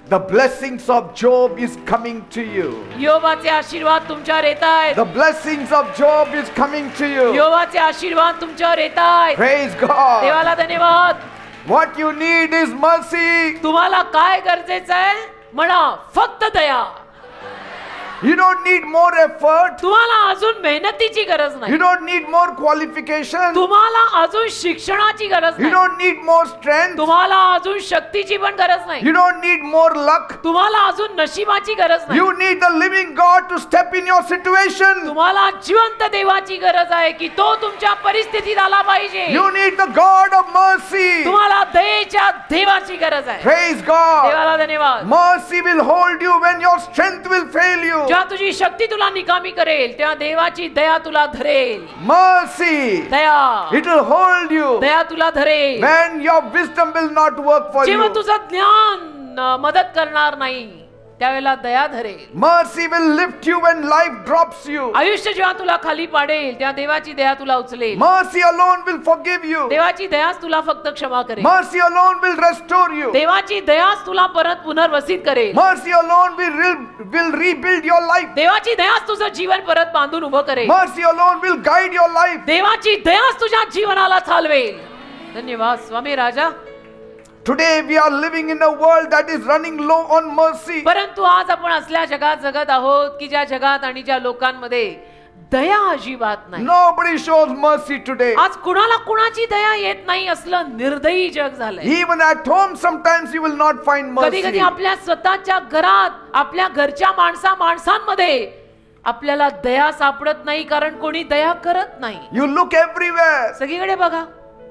The blessings of Job is coming to you. योबाचे आशीर्वाद तुमच्यावर येत आहेत. The blessings of Job is coming to you. योबाचे आशीर्वाद तुमच्यावर येत आहेत. Praise God. देवाला धन्यवाद. What you need is mercy. तुम्हाला काय गरजेचं आहे म्हणा, फक्त दया. You don't need more effort. तुम्हाला अजून मेहनतीची गरज You नाही. don't need more qualification. तुम्हाला अजून शिक्षणाची गरज You नाही. don't need more strength. तुम्हाला अजून शक्तीची पण गरज नाही. You don't need more luck. तुम्हाला अजून नशिबाची गरज नाही. You need the living God to step in your situation. तुम्हाला जिवंत देवाची गरज आहे की तो तुमच्या परिस्थितीत आला पाहिजे. You need the God of mercy. तुम्हाला दयेच्या देवाची गरज आहे. Praise God. देवाला धन्यवाद. Mercy will hold you when your strength will fail you. जेव्हा तुझी शक्ती तुला निकामी करेल तेव्हा देवाची दया तुला धरेल. Mercy. Daya, It will hold you दया तुला धरेल. when your wisdom will not work for जेव्हा you. तुझं ज्ञान मदत करणार नाही त्यावेळेला दया धरेल. Mercy will lift you when life drops you. आयुष्य जेव्हा तुला खाली पाडेल तेव्हा देवाची दया तुला उचलेल. Mercy alone will forgive you. देवाची दयाच तुला फक्त क्षमा करेल. Mercy alone will restore you. देवाची दयाच तुला परत पुनर्वसित करेल. Mercy alone will rebuild your life. देवाची दयाच तुझं जीवन परत बांधून उभं करेल. Mercy alone will guide your life. देवाची दयाच तुझ्या जीवनाला चालवेल. धन्यवाद स्वामी राजा. Today we are living in a world that is running low on mercy. परंतु आज आपण असल्या जगात जगत आहोत की ज्या जगात आणि ज्या लोकांमध्ये दया अजिबात नाही. Nobody shows mercy today. आज कुणाला कुणाची दया येत नाही असलं निर्दयी जग झालंय. Even at home sometimes you will not find कधी कधी mercy. आपल्या स्वतःच्या घरात आपल्या घरच्या माणसांमध्ये आपल्याला दया सापडत नाही कारण कोणी दया करत नाही. You look everywhere. सगळीकडे बघा,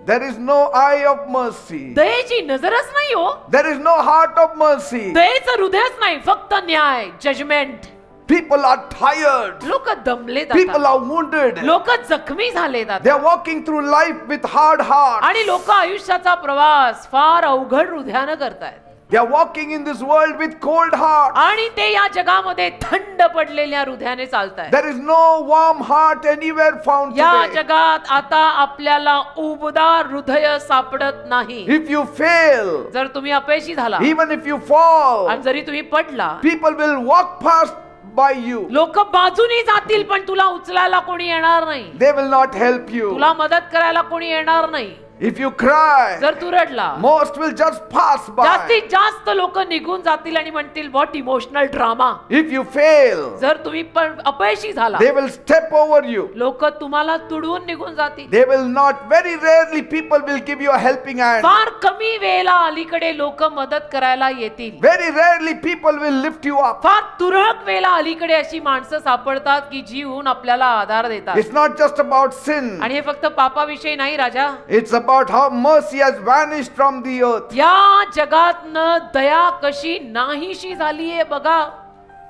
There is no eye of mercy. दयेची नजरच नाही हो. There is no heart of mercy. दयेचं हृदयच नाही, फक्त न्याय, जजमेंट. People are tired. लोक दमलेत People आता. are wounded. लोक जखमी झालेत They आता. are walking through life with hard hearts. आणि लोक आयुष्याचा प्रवास फार अवघड हृदयानं करतायत. They are walking in this world with cold hearts. आणि ते या जगामध्ये थंड पडलेल्या हृदयाने चालतायत. There is no warm heart anywhere found या today. जगात आता आपल्याला उबदार हृदय सापडत नाही. If you fail, जर तुम्ही अपयशी झाला even if you fall, आणि जरी तुम्ही पडला, people will walk past by you. लोक बाजूनी जातील पण तुला उचलायला कोणी येणार नाही. They will not help you. तुला मदत करायला कोणी येणार नाही. If you cry, जर तू रडला, most will just pass by. जास्तीत जास्त लोक निघून जातील आणि म्हणतील what emotional drama. If you fail, जर तुम्ही पण अपयशी झाला, they will step over you. लोक तुम्हाला तुडवून निघून जातील. They will not, very rarely people will give you a helping hand. फार कमी वेळेला अलीकडे लोक मदत करायला येतील. Very rarely people will lift you up. फार तुरळक वेळेला अलीकडे अशी माणसं सापडतात की जी येऊन आपल्याला आधार देतात. It's not just about sin. आणि हे फक्त पापाविषयी नाही राजा. It's about how mercy has vanished from the earth. या जगातनं दया कशी नाहीशी झालीये बघा.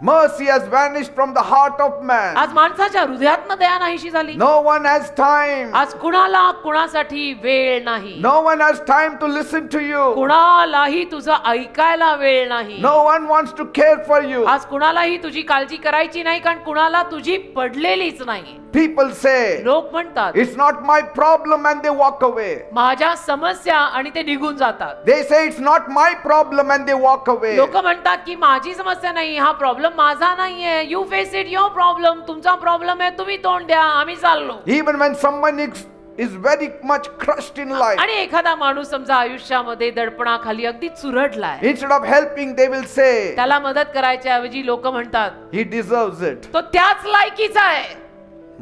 Mercy has vanished from the heart of man. आज माणसाच्या हृदयातनं दया नाहीशी झाली. No one has time. आज कुणाला कुणासाठी वेळ नाही. No one has time to listen to you. कुणालाही तुझं ऐकायला वेळ नाही. No one wants to care for you. आज कुणालाही तुझी काळजी करायची नाही कारण कुणाला तुझी पडलेलीच नाही. People say, लोक म्हणतात it's not my problem, and they walk away. माझ्या समस्या आणि ते निघून जातात. They say it's not my problem and they walk away. लोक म्हणतात की माझी समस्या नाही, हा प्रॉब्लेम माझा नाहीये. You face it, your problem. तुमचा प्रॉब्लेम आहे, तुम्ही तोंड द्या, आम्ही चाललो. Even when someone is very much crushed in life, आणि एखादा माणूस समजा आयुष्यामध्ये दडपणाखाली अगदी चुरडलाय, instead of helping they will say, त्याला मदत करायच्या ऐवजी लोक म्हणतात he deserves it. तो त्याच लायकीचा आहे.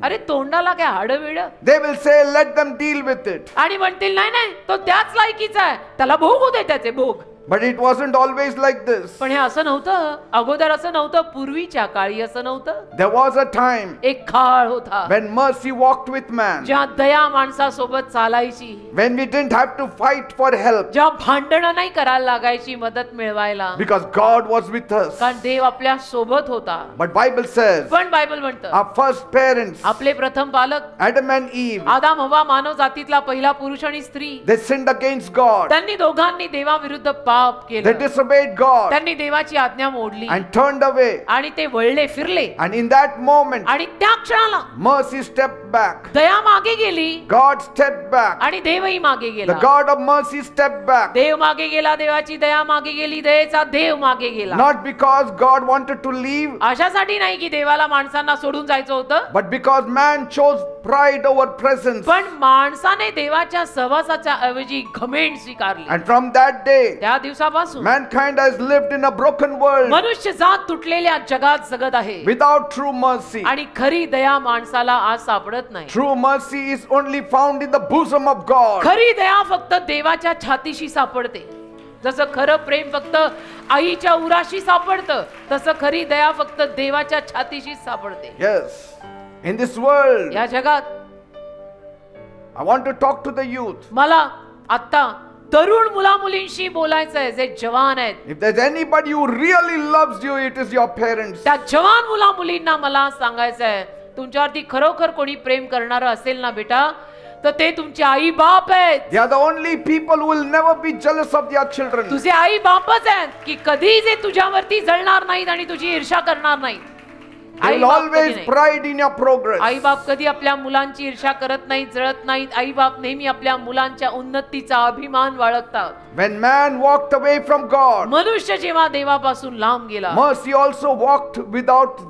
अरे तोंडाला काय हाडविड. They will say, let them deal with it. आणि म्हणतील नाही नाही तो त्याच लायकीचा आहे, त्याला भोगू दे त्याचे भोग. But it wasn't always like this. पण हे असं नव्हतं, अगोदर असं नव्हतं, पूर्वीच्या काळी असं नव्हतं. There was a time एक काळ होता when mercy walked with man, ज्या दया माणसासोबत चालायची, when we didn't have to fight for help, ज्या भांडणं नाही करायला लागायची मदत मिळवायला, because God was with us. कारण देव आपल्या सोबत होता. But Bible says पण बायबल म्हणतं our first parents, आपले प्रथम पालक Adam and Eve, आदाम हवा मानव जातीतला पहिला पुरुष आणि स्त्री, they sinned against God. त्यांनी दोघांनी देवाविरुद्ध पाप They केलं. disobeyed God त्यांनी देवाची आज्ञा मोडली and turned away. आणि ते वळले फिरले. And in that moment, आणि त्या क्षणाला mercy stepped back. दया मागे गेली God stepped back. आणि देवही मागे The गेला. God of mercy stepped back. देव मागे गेला, देवाची दया मागे गेली, दयेचा देव मागे गेला. Not because God wanted to leave, अशासाठी नाही की देवाला माणसांना सोडून जायचं होतं, but because man chose pride over presence. पण माणसाने देवाच्या सहवासाच्या ऐवजी घमेंड स्वीकारली. And from that day, त्या दिवसापासून mankind has lived in a broken world मनुष्य जात तुटलेल्या जगात जगत आहे without true mercy. आणि खरी दया माणसाला आज सापडत नाही. True mercy is only found in the bosom of God. खरी दया फक्त देवाच्या छातीशी सापडते. जसं खरं प्रेम फक्त आईच्या उराशी सापडतं, तसं खरी दया फक्त देवाच्या छातीशी सापडते. Yes. In this world, या जगात I want to talk to the youth. मला आता तरुण मुला मुलींशी बोलायचंय जे जवान आहेत. If there's anybody who really loves you, it is your parents. त्या जवान मुला मुलींना मला सांगायचंय, तुमच्यावरती खरोखर कोणी प्रेम करणारं असेल ना बेटा, तर ते तुमचे आई बाप आहेत. They are the only people who will never be jealous of their children. तुझे आई बापच आहेत की कधी जे तुझ्यावरती जळणार नाहीत आणि तुझी ईर्ष्या करणार नाहीत. They will always pride in your progress. आई बाप कधी आपल्या मुलांची ईर्ष्या करत नाहीत, जळत नाहीत. आई बाप नेहमी आपल्या मुलांच्या उन्नतीचा अभिमान बाळगतात. When man walked away from God, मनुष्य जेव्हा देवापासून लांब गेला, mercy also walked without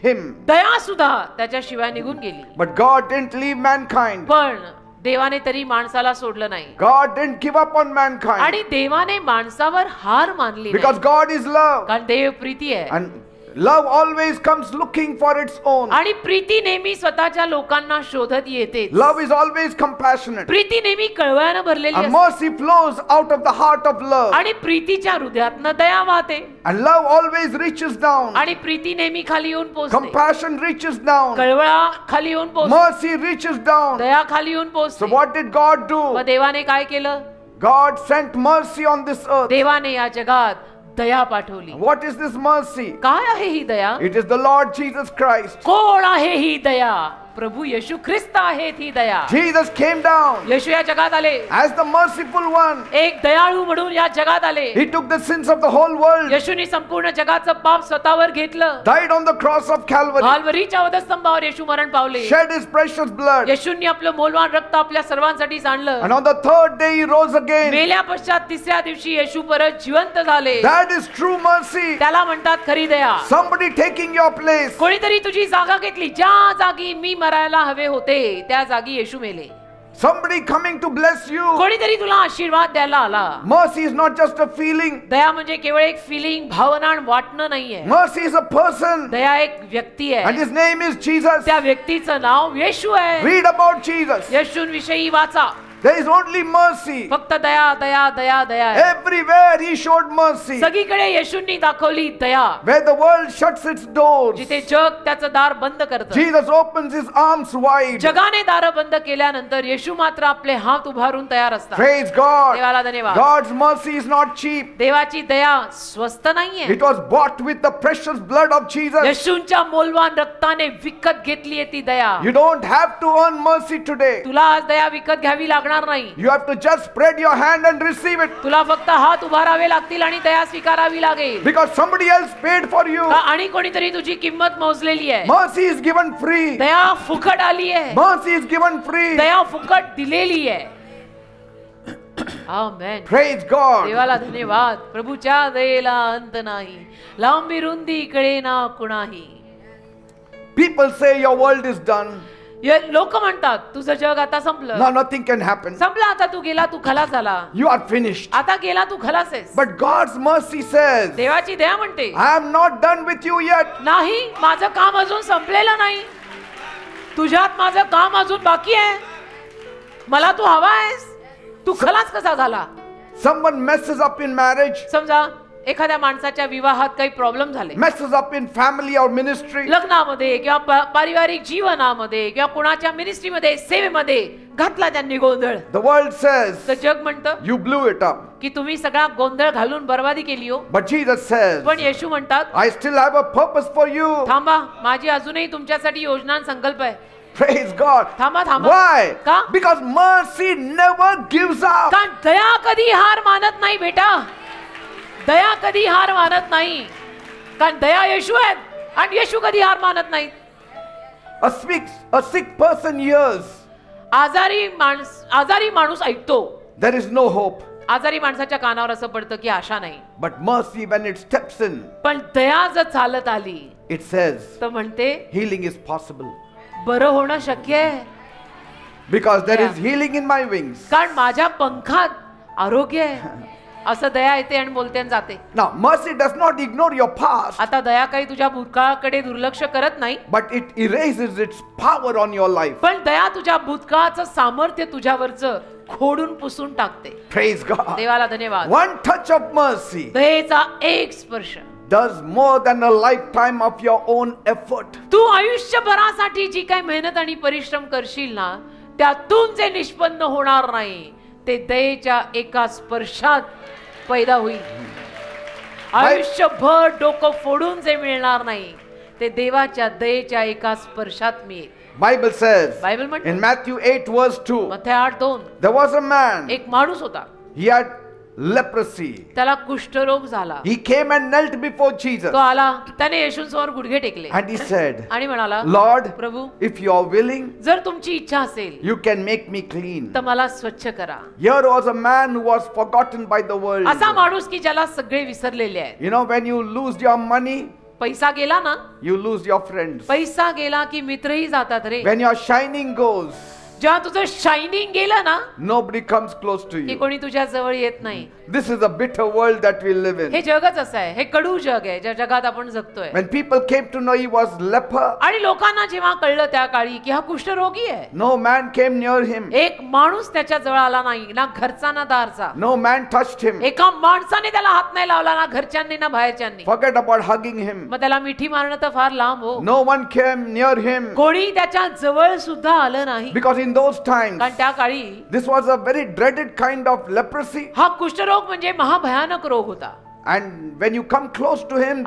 him. दया सुद्धा त्याच्याशिवाय निघून गेली. But God didn't leave mankind. पण देवाने तरी माणसाला सोडलं नाही. God didn't give up on mankind. आणि देवाने माणसावर हार मानली नाही. Because God is love. कारण देव प्रीती आहे. And love always comes looking for its own. आणि प्रीती नेहमी स्वतःच्या लोकांना शोधत येते. Love is always compassionate. Preeti नेहमी कळवळ्यानं भरलेली And असते. mercy flows out of the heart of love. आणि प्रीतीच्या हृदयातनं दया वाहते. And love always reaches down. आणि प्रीती नेहमी खाली येऊन पोहोचते. Compassion reaches down. कळवळा खाली येऊन पोहोचते. Mercy reaches down. दया खाली येऊन So पोहोचते. what did God do? मग देवाने काय केलं? God sent mercy on this earth. देवाने या जगात दया पाठवली. What is this mercy? काय आहे ही दया? It is the Lord Jesus Christ. कोण आहे ही दया? प्रभू येशू ख्रिस्त आहेत ही दया. Jesus came down येशू या जगात आले as the merciful one. एक दयाळू म्हणून या जगात आले. He took the sins of the whole world. येशूने संपूर्ण जगाचं पाप स्वतःवर घेतलं. Died on the cross of Calvary. काल्वरीच्या वधस्तंभावर येशू मरण पावले. Shed his precious blood. येशूंनी आपलं मौल्यवान रक्त आपल्या सर्वांसाठी सांडलं. And on the third day he rose again. मेल्या पश्चात तिसऱ्या दिवशी येशू परत जिवंत झाले. That is true mercy. त्याला म्हणतात खरी दया. Somebody taking your place. कोणीतरी तुझी जागा घेतली. ज्या जागी मी मरायला हवे होते त्या जागी येशू मेले. Somebody coming to bless you. कोणीतरी तुला आशीर्वाद द्यायला आला. Mercy is not just a feeling. दया म्हणजे केवळ एक फिलिंग, भावना आणि वाटणं नाहीये. Mercy is a person. दया एक व्यक्ती And आहे. his name is Jesus. त्या व्यक्तीचं नाव येशू आहे. Read about Jesus. येशूंविषयी वाचा. There is only mercy. फक्त दया दया दया दया आहे. Everywhere he showed mercy. सगळीकडे येशूंनी दाखवली दया. Where the world shuts its doors, जिथे जग त्याचं दार बंद करतं, Jesus opens his arms wide. जगाने दार बंद केल्यानंतर येशू मात्र आपले हात उभारून तयार असतात. Praise God. देवाला धन्यवाद. God's mercy is not cheap. देवाची दया स्वस्त नाहीये. It was bought with the precious blood of Jesus. येशूंच्या मौल्यवान रक्ताने विकत घेतली आहे ती दया. You don't have to earn mercy today. तुला आज दया विकत घ्यावी लागणार नाही. You have to just spread your hand and receive it. तुला फक्त हात उभारावे लागतील आणि दया स्वीकारावी लागेल. Because somebody else paid for you. आणि कोणीतरी तुझी किंमत मोजलेली आहे. Mercy is given free. दया फुकट आली आहे. Mercy is given free. दया फुकट दिलेली आहे. आमेन. Praise God. देवाला धन्यवाद. प्रभूच्या दयेला अंत नाही, लांबी रुंदी इकडे ना कुणाही. People say your world is done. लोक म्हणतात तुझं जग आता संपलं. Now nothing can happen. संपलं, आता तू गेला, तू खलास झाला. You are finished. आता गेला, तू खलास आहेस. But God's mercy says, देवाची दया म्हणते I am not done with you yet. नाही, माझं काम अजून संपलेलं नाही. तुझ्यात माझं काम अजून बाकी आहे. मला तू हवा आहेस. तू खलास कसा झाला? Someone messes up in marriage, समजा एखाद्या माणसाच्या विवाहात काही प्रॉब्लेम झाले, messes up in family or ministry. लग्नामध्ये किंवा पारिवारिक जीवनामध्ये किंवा कुणाच्या मिनिस्ट्रीमध्ये, सेवेमध्ये घातला त्यांनी गोंधळ. The world says, तर जग म्हणतं you blew it up. की तुम्ही सगळा गोंधळ घालून बरबादी केली हो. But Jesus says, पण येशू म्हणतात, I still have a purpose for you. थांबा, माझी अजूनही तुमच्यासाठी योजना आणि संकल्प आहे. Praise God. थांबा थांबा. Why? का? Because mercy never gives up. कारण दया कधी हार मानत नाही बेटा, दया कधी हार मानत नाही. कारण दया येशू आहेत आणि येशू कधी हार मानत नाही. A sick person hears. आजारी माणूस ऐकतो. There is no hope. आजारी माणसाच्या कानावर असं पडतं की आशा नाही. But mercy, when it steps in, पण दया जर चालत आली, it says, तर म्हणते healing is possible. बरं होणं शक्य आहे. Because there Yeah. is healing in my wings. कारण माझ्या पंखात आरोग्य आहे. असं दया येते आणि बोलते आणि जाते. Now, mercy does not ignore your past, आता दया काही तुझ्या भूतकाळाकडे दुर्लक्ष करत नाही, but it erases its power on your life. पण दया तुझ्या भूतकाळाचं सामर्थ्य तुझ्यावरचं खोडून पुसून टाकते. Praise God. देवाला धन्यवाद. One touch of mercy दयेचा एक स्पर्श does more than a lifetime of your own effort. तू आयुष्यभरासाठी जी काही मेहनत आणि परिश्रम करशील ना, त्यातून जे निष्पन्न होणार नाही ते दयेच्या एका स्पर्शात पैदा होईल. आयुष्यभर डोकं फोडून जे मिळणार नाही ते देवाच्या दयेच्या एका स्पर्शात मिळेल. Bible says बायबल म्हणते in Matthew 8 verse 2, मत्थी 8:2, there was a man, एक माणूस होता, he had leprosy. त्याला कुष्ठरोग झाला. He came and knelt before Jesus तो आला, त्याने येशूंसमोर गुडघे टेकले and he said, आणि म्हणाला, Lord, Prabhu, if you are willing, जर तुमची इच्छा असेल you can make me clean. तर मला स्वच्छ करा. Here was a man who was forgotten by the world. असा माणूस की ज्याला सगळे विसरलेले आहेत. You know, when you lose your money, पैसा गेला ना, you lose your friends. पैसा गेला की मित्रही जातात रे. When your shining goes, जेव्हा तुझं शायनिंग गेलं ना, nobody comes close to की you. कोणी तुझ्या जवळ येत नाही. This is a bitter world that we live हे in. जगच असं आहे, हे कडू जग आहे ज्या जगात आपण जगतोय. When people came to know he was leper, आणि लोकांना जेव्हा कळलं त्या काळी की हा कुष्ठरोगी आहे, no man came near him. एक माणूस त्याच्या जवळ आला नाही, ना घरचा ना Darcha. No man touched him. एका माणसाने त्याला हात नाही लावला, ना घरच्यांनी ना बाहेरच्यांनी. Forget about hugging him. मग त्याला मिठी मारणं तर फार लांब हो. No one came near him. कोणी त्याच्या जवळ सुद्धा आलं नाही. Because in those times, कारण त्या काळी this was a very dreaded kind of leprosy. हा कुष्ठरोग म्हणजे महाभयानक रोग होता. And when you come close to him,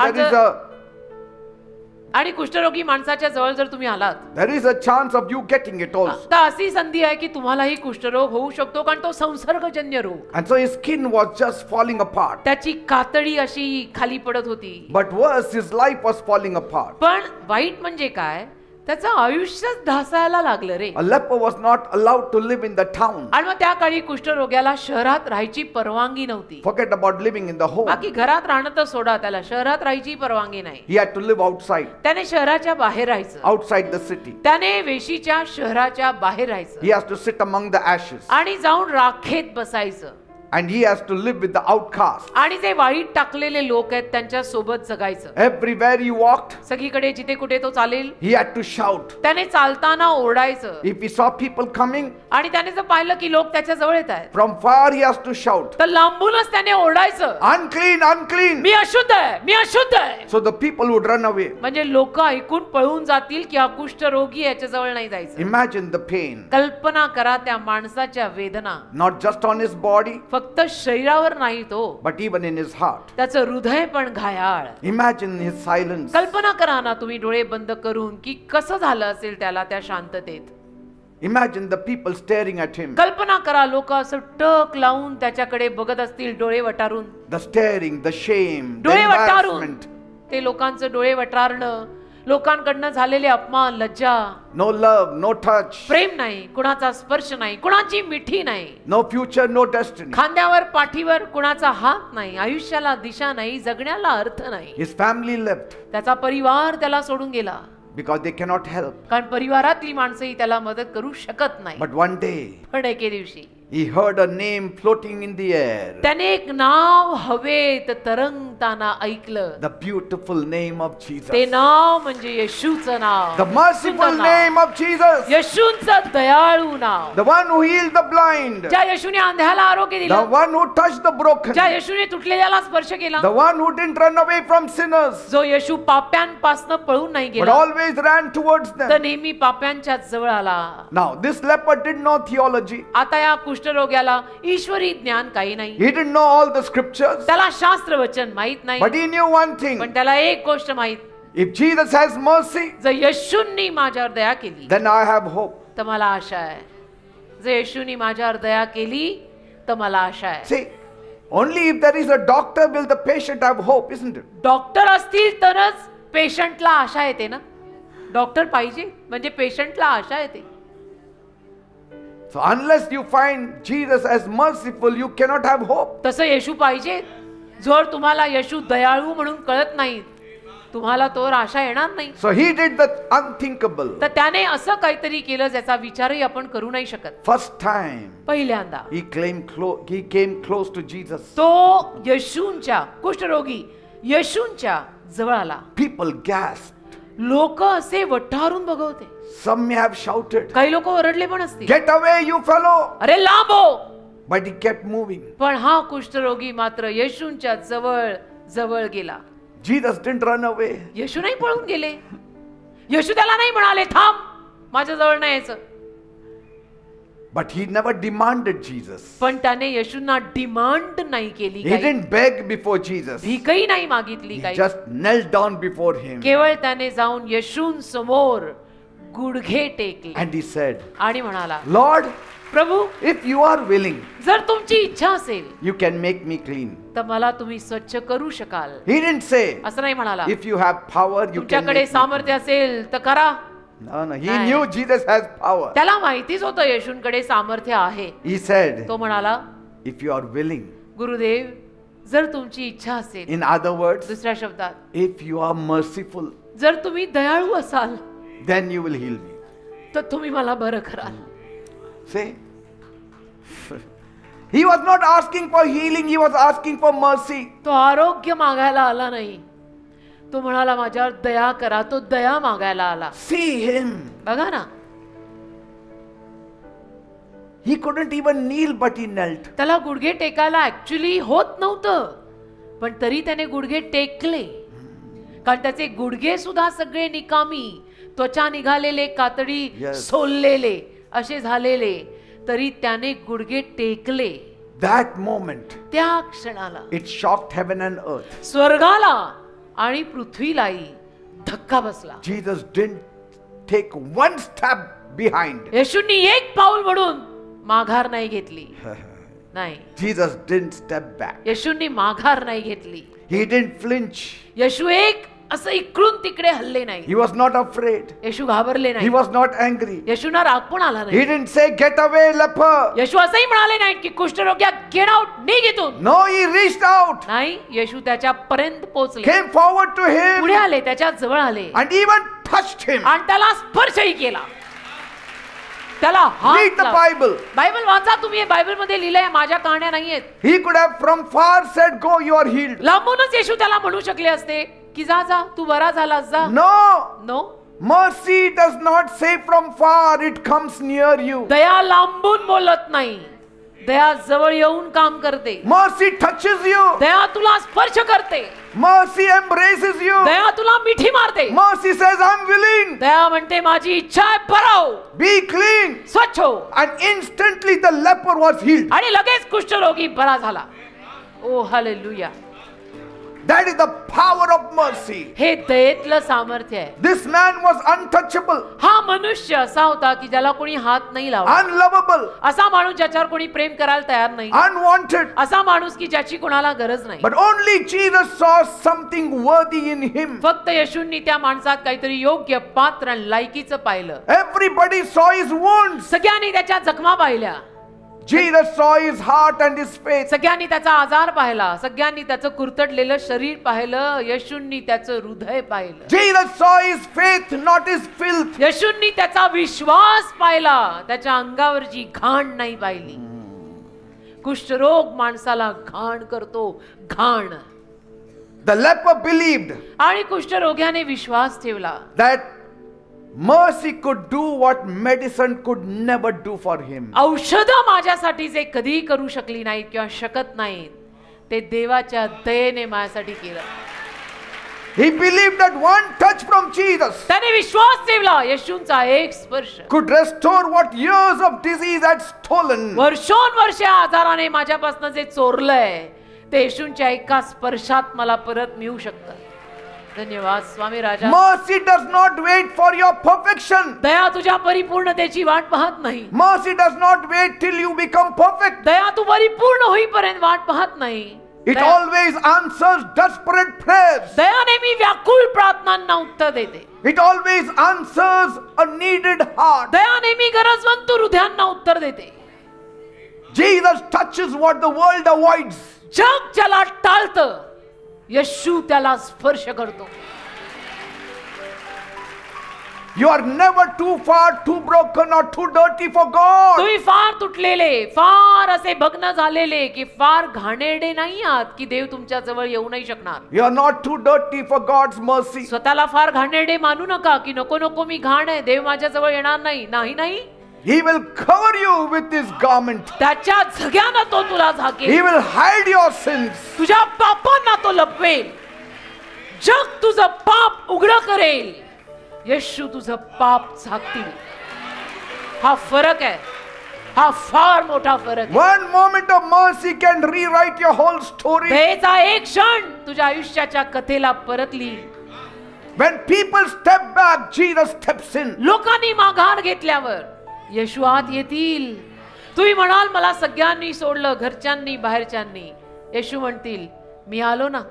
आणि कुष्ठरोगी माणसाच्या जवळ जर तुम्ही आलात, there is a chance of you getting it also. तर अशी संधी आहे की तुम्हालाही कुष्ठरोग होऊ शकतो, कारण तो संसर्गजन्य रोग. And so his skin was just falling apart. त्याची कातडी अशी खाली पडत होती. But worse, his life was falling apart. पण वाईट म्हणजे काय, त्याचं आयुष्यच ढासायला लागलं रे. A leper was not allowed to live in the town. आणि मग त्या काळी कुष्ठरोग्याला शहरात राहायची परवानगी नव्हती. Forget about living in the home. बाकी घरात राहणं तर सोडा, त्याला शहरात राहायची परवानगी नाही. He had to live outside, त्याने शहराच्या बाहेर राहायचं. outside the city. त्याने वेशीच्या शहराच्या बाहेर राहायचं He has to sit among the ashes. आणि जाऊन राखेत बसायचं. And he has to live with the outcast. आणि जे वाईट टाकलेले लोक आहेत त्यांच्या सोबत जगायचं. Everywhere he walked, सगळीकडे जिथे कुठे तो चालेल, he had to shout. त्याने चालताना ओरडायचं. If he saw people coming आणि त्याने जर पाहिलं की लोक त्याच्या जवळ येत आहेत, from far, he has to shout, तर लांबूनच त्याने ओरडायचं, unclean, unclean. मी अशुद्ध आहे, मी अशुद्ध आहे. So the people would run away. म्हणजे लोक ऐकून पळून जातील की हा कुष्ठरोगी याच्या जवळ नाही जायचं. Imagine the pain. कल्पना करा त्या माणसाच्या वेदना. Not just on his body, फक्त शरीरावर नाही तो, but even in his heart. त्याचं हृदय पण घायाळ. Imagine his silence. कल्पना करा ना तुम्ही डोळे बंद करून की कसं झालं असेल त्याला त्या शांततेत. Imagine the people staring at him. कल्पना करा लोक असं टक लावून त्याच्याकडे बघत असतील, डोळे वटारून. The staring, the shame, the डोळे वटारून embarrassment. ते लोकांचं डोळे वटारणं, लोकांकडनं झालेले अपमान, लज्जा, No love, no touch, प्रेम नाही, कुणाचा स्पर्श नाही, कुणाची मिठी नाही, no future, no destiny. खांद्यावर पाठीवर कुणाचा हात नाही, आयुष्याला दिशा नाही, जगण्याला अर्थ नाही. His family left त्याचा परिवार त्याला सोडून गेला, because they cannot help. कारण परिवारातली माणसंही त्याला मदत करू शकत नाही. But one day, पण एके दिवशी He heard a name floating in the air. त्याने एक नाव हवेत तरंगताना ऐकलं. The beautiful name of Jesus. ते नाव म्हणजे येशूचं नाव. The merciful सुंदर नाव. name of Jesus. येशूचं दयाळू नाव. The one who healed the blind. ज्या येशूने अंध्याला आरोग्य The दिलं. one who touched the broken. ज्या येशूने तुटलेल्याला स्पर्श केला. The one who didn't run away from sinners, जो येशू पाप्यांपासून पळून नाही but गेला, always ran towards तर them. नेहमी पाप्यांच्या जवळ आला. Now, this leper didn't know theology. आता या कुष्ठरोग्याला ईश्वरी ज्ञान काही नाही. He didn't know all the scriptures. त्याला शास्त्र वचन माहित नाही. But he knew one thing. पण त्याला एक गोष्ट माहित, If Jesus has mercy, जर येशूंनी माझ्यावर दया केली then I have hope. तर मला आशा आहे. जर येशूंनी माझ्यावर दया केली तर मला आशा आहे. See, only if there is a doctor will the patient have hope, isn't it? Doctor असतील तरच पेशंटला आशा येते ना. डॉक्टर पाहिजे म्हणजे पेशंटला आशा येते. So unless you find Jesus as merciful, you cannot have hope. तसं येशू पाहिजे. जर तुम्हाला येशू दयाळू म्हणून कळत नाही, तुम्हाला तोवर आशा येणार नाही. So he did the unthinkable. तर त्याने असं काहीतरी केलं ज्याचा विचारही आपण करू नाही शकत. First time पहिल्यांदा he came close to Jesus. तो येशूंच्या कुष्ठरोगी येशूंच्या जवळ आला. People gasped. लोक असे वठारून बघवते. Some may have shouted, काही लोक ओरडले पण असतील, "Get away, you fellow!" अरे लांब हो. But he kept moving. पण हा कुष्ठरोगी मात्र येशूंच्या जवळ जवळ गेला. Jesus didn't run away. येशू नाही पळून गेले. येशू त्याला नाही म्हणाले थांब, माझ्या जवळ नाही यायचं. But he never demanded Jesus. पण त्याने येशूंना डिमांड नाही केली. He didn't beg before Jesus. भीकही नाही मागितली. He काही just knelt down before him. केवळ त्याने जाऊन येशूंसमोर गुडघे टेकले And he said, आणि म्हणाला, "Lord, Prabhu, if you are willing, जर तुमची इच्छा असेल you can make me clean." तर मला तुम्ही स्वच्छ करू शकाल. He didn't say, असं नाही म्हणाला, "If you have power, you can तुमच्याकडे make me सामर्थ्य असेल तर करा. clean." No, no. He नाही. knew Jesus has power. त्याला माहितीच होतं येशूंकडे सामर्थ्य आहे. He said, तो म्हणाला, "If you are willing." Gurudev, जर तुमची इच्छा असेल, In other words, दुसऱ्या शब्दात, if you are merciful, जर तुम्ही दयाळू असाल then you will heal me. तर तुम्ही मला बरं कराल. See? He was not asking for healing, he was asking for mercy. तो आरोग्य मागायला आला नाही. तो म्हणाला माझ्यावर दया करा. तो दया मागायला आला. See him. बघा ना, He couldn't even kneel, but he knelt. त्याला गुडघे टेकायला ऍक्च्युली होत नव्हतं, पण तरी त्याने गुडघे टेकले. कारण त्याचे गुडघे सुद्धा सगळे निकामी, त्वचा निघालेले, कातडी Yes. सोललेले असे झालेले, तरी त्याने गुडघे टेकले. That moment, त्या क्षणाला it shocked heaven and earth. स्वर्गाला आणि पृथ्वीलाही धक्का बसला. Jesus didn't take one step behind. येशूंनी एक पाऊल म्हणून माघार नाही घेतली. नाही, Jesus didn't step back. येशूंनी माघार नाही घेतली. He didn't flinch. येशू एक असं इकडून तिकडे हल्ले नाही. He was not afraid. येशू घाबरले He नाही. was not angry. येशूंना राग पण आला He नाही. didn't say, "Get away, leper." येशू असंही म्हणाले नाही की कुष्ठरोग्या गेट आउट, निघ इथून. No, he reached out, नाही, येशू त्याच्या पर्यंत पोहोचले, came forward to पुढे him, आले, त्याच्या जवळ आले and even touched him. आणि त्याला स्पर्शही केला. त्याला Read हात the लावला. Bible. बायबल वाचा तुम्ही. बायबल मध्ये लिहिलंय, माझ्या कहाण्या नाहीयेत. He could have from far said, "Go, you are healed." लांबूनच येशू त्याला म्हणू शकले असते की जा जा, तू बरा झालास, जा. No, no, mercy does not say from far, it comes near you. दया लांबून बोलत नाही, दया जवळ येऊन काम करते. Mercy touches you. दया तुला स्पर्श करते. Mercy embraces you. दया तुला मिठी मारते. Mercy says, "I'm willing. दया म्हणते माझी इच्छा आहे, बरा हो, Be clean." स्वच्छ हो. And instantly the leper was healed. आणि लगेच कुष्ठरोगी बरा झाला. ओ hallelujah. That is the power of mercy. हे दयेतलं सामर्थ्य आहे. This man was untouchable, हा मनुष्य असा होता की ज्याला कोणी हात नाही लावला. unlovable, असा माणूस ज्याच्यावर कोणी प्रेम करायला तयार नाही. unwanted. असा माणूस की ज्याची कोणाला गरज नाही. But only Jesus saw something worthy in him. फक्त येशूंनी त्या माणसात काहीतरी योग्य, पात्र आणि लायकीचं पाहिलं. Everybody saw his wounds. सगळ्यांनी त्याच्या जखमा पाहिल्या. Jesus saw his heart and his faith. सगळ्यांनी त्याचा आजार पाहिला. सगळ्यांनी त्याचं कुरतडलेलं शरीर पाहिलं. येशूंनी त्याचं हृदय पाहिलं. Jesus saw his faith, not his filth. येशूंनी त्याचा विश्वास पाहिला. त्याच्या अंगावरची घाण नाही पाहिली. कुष्ठरोग माणसाला घाण करतो, घाण. The leper believed आणि कुष्ठरोग्याने विश्वास ठेवला that mercy could do what medicine could never do for him. औषधं माझ्यासाठी जे कधीही करू शकली नाहीत किंवा शकत नाहीत, ते देवाच्या दयेने माझ्यासाठी केलं. He believed that one touch from Jesus त्याने विश्वास ठेवला येशूंचा एक स्पर्श could restore what years of disease had stolen. वर्षोनवर्षे आजाराने माझ्यापासून जे चोरलंय ते येशूंच्या एका स्पर्शात मला परत मिळू शकतं. धन्यवाद स्वामी राजा. Mercy does not wait for your perfection. दया तुझ्या परिपूर्णतेची वाट पाहत नाही. Mercy does not wait till you become perfect. दया तू परिपूर्ण होईपर्यंत वाट पाहत नाही. It always answers desperate prayers. दया नेहमी व्याकुळ प्रार्थनांना उत्तर देते. It always answers a needed heart. दया नेहमी गरजवंत हृदयांना उत्तर देते. Jesus touches what the world avoids. जग ज्याला टाळतं येशू त्याला स्पर्श करतो. You are never too far, too broken or too dirty for God. तुम्ही फार तुटलेले, फार असे भग्न झालेले की फार घाणेरडे नाही आहात की देव तुमच्या जवळ येऊ नाही शकणार. You are not too dirty for God's mercy. स्वतःला फार घाणेरडे मानू नका की नको नको मी घाण आहे, देव माझ्या जवळ येणार नाही. नाही नाही, He will cover you with His garment. त्याच्या झग्यानं तो तुला झाकेल. He will hide your sins. तुझ्या पापांना तो लपवेल. जग तुझं पाप उघड करेल, येशू तुझं पाप झाकतील. हा फरक आहे, हा फार मोठा फरक आहे. One moment of mercy can rewrite your whole story. दयेचा एक क्षण तुझ्या आयुष्याच्या कथेला परतली. When people step back, Jesus steps in. लोकांनी माघार घेतल्यावर येशू आत येतील. तुम्ही म्हणाल मला सगळ्यांनी सोडलं, घरच्यांनी बाहेरच्यांनी. येशू म्हणतील मी आलो ना,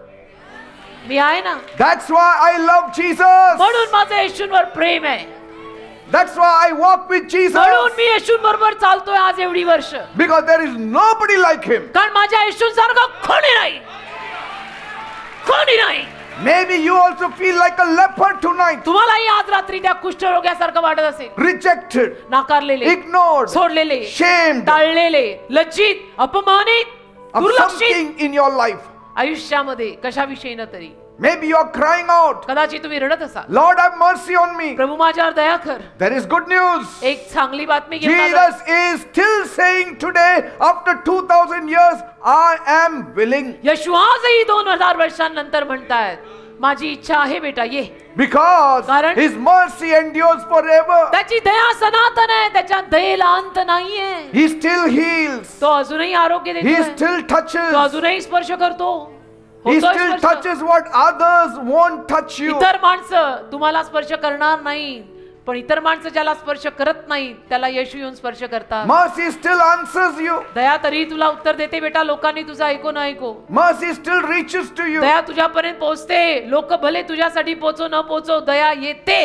मी आहे ना. That's why I love Jesus. म्हणून माझं येशूंवर प्रेम आहे. That's why I walk with Jesus. म्हणून मी येशूंबरोबर चालतोय आज एवढी वर्ष. Because there is nobody like Him. कारण माझ्या येशूंसारखं कोणी नाही, कोणी नाही. Maybe you also feel like a leper tonight. तुम्हालाही आज रात्री त्या कुष्ठरोग्यासारखं वाटत असेल. Rejected, नाकारलेले, ignored, सोडलेले, shamed टाळलेले, लज्जित, अपमानित, of दुर्लक्षित something in your life. आयुष्यामध्ये कशाविषयी न तरी. Maybe you are crying out, कदाचित तुम्ही रडत असाल, Lord, have mercy on me. प्रभू माझ्यावर दया कर. There is good news. एक चांगली बातमी घेऊन आलोय. Jesus is still saying today, after 2000 years, I am willing. येशू आजही 2000 वर्षांनंतर म्हणतायत माझी इच्छा आहे बेटा, ये. Because कारण His mercy endures forever. त्याची दया सनातन आहे, त्याच्या दयेला अंत नाहीये. He still heals. तो अजूनही आरोग्य He देतो. still तो touches. अजूनही स्पर्श करतो. He होतोय still स्पर्श. touches what others won't touch you. इतर माणसं तुम्हाला स्पर्श करणार नाही, पण इतर माणसं ज्याला स्पर्श करत नाही त्याला येशू येऊन स्पर्श करतात. Mercy still answers you. दया तरी तुला उत्तर देते बेटा, लोकांनी तुझं ऐको न ऐको. Mercy still reaches to you. दया तुझ्यापर्यंत पोहोचते. लोक भले तुझ्यासाठी पोहोचो न पोहोचो, दया येते.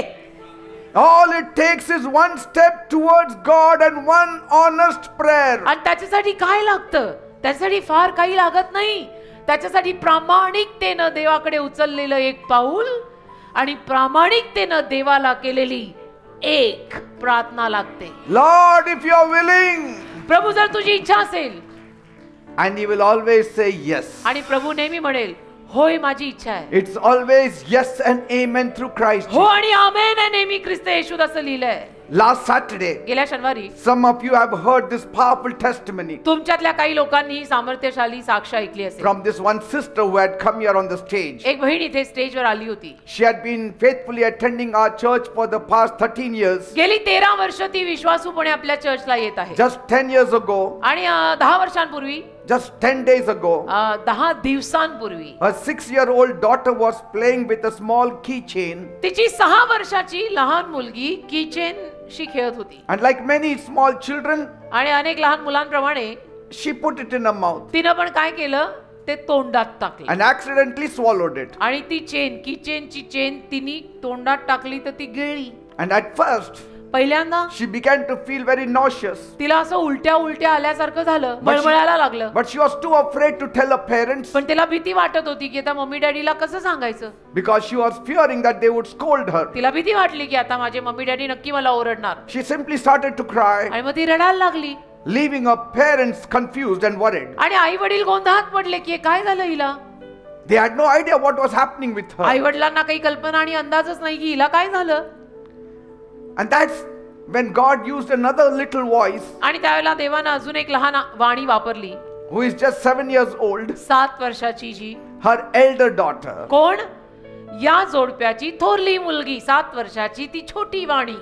All it takes is one step towards God and one honest prayer. आणि त्याच्यासाठी काय लागतं? त्याच्यासाठी फार काही लागत नाही. त्याच्यासाठी प्रामाणिकतेनं देवाकडे उचललेलं एक पाऊल आणि प्रामाणिकतेनं देवाला केलेली एक प्रार्थना लागते. Lord, if you are willing. प्रभू जर तुझी इच्छा असेल, And He will always say yes. आणि प्रभू नेहमी म्हणेल होय माझी इच्छा आहे. It's always yes and amen through Christ. हो आणि आमेन आहे नेहमी ख्रिस्त येशूत असं लिहिलंय. Last Saturday, गेल्या शनिवारी some of you have heard this powerful testimony तुमच्यातल्या काही लोकांनी ही सामर्थ्यशाली साक्ष ऐकली असेल. from this one sister who had come here on the stage. एक बहीण इथे स्टेजवर आली होती. She had been faithfully attending our church for the past 13 years. गेली 13 वर्ष ती विश्वासूपणे आपल्या चर्चला येत आहे. Just 10 years ago, आणि 10 वर्षांपूर्वी, just 10 days ago, 10 दिवसांपूर्वी her 6-year-old daughter was playing with a small keychain. तिची 6 वर्षाची लहान मुलगी कीचेन शी खेळत होती. And like many small children, आणि अनेक लहान मुलांप्रमाणे she put it in her mouth तिनं पण काय केलं, ते तोंडात टाकलं. and accidentally swallowed it. आणि ती चेन, कीचेनची चेन तिने तोंडात टाकली तर ती गिळली. And at first, पहिल्यांदा she began to feel very nauseous. तिला असं उलट्या उलट्या आल्यासारखं झालं, मळमळायला लागलं. But she was too afraid to tell her parents पण तिला भीती वाटत होती की आता मम्मी डॅडीला कसं सांगायचं. because she was fearing that they would scold her. तिला भीती वाटली की आता माझे मम्मी डॅडी नक्की मला ओरडणार. She simply started to cry. आणि मग ती रडायला लागली. leaving her parents confused and worried. आणि आई वडील गोंधळात पडले की हे काय झालं हिला. They had no idea what was happening with her. आई वडिलांना काही कल्पना आणि अंदाजच नाही की हिला काय झालं. And that's when God used another little voice आणि त्यावेळेला देवानं अजून एक लहान वाणी वापरली. who is just 7 years old, 7 वर्षाची जी. her elder daughter. कोण? या जोडप्याची थोरली मुलगी 7 वर्षाची ती छोटी वाणी.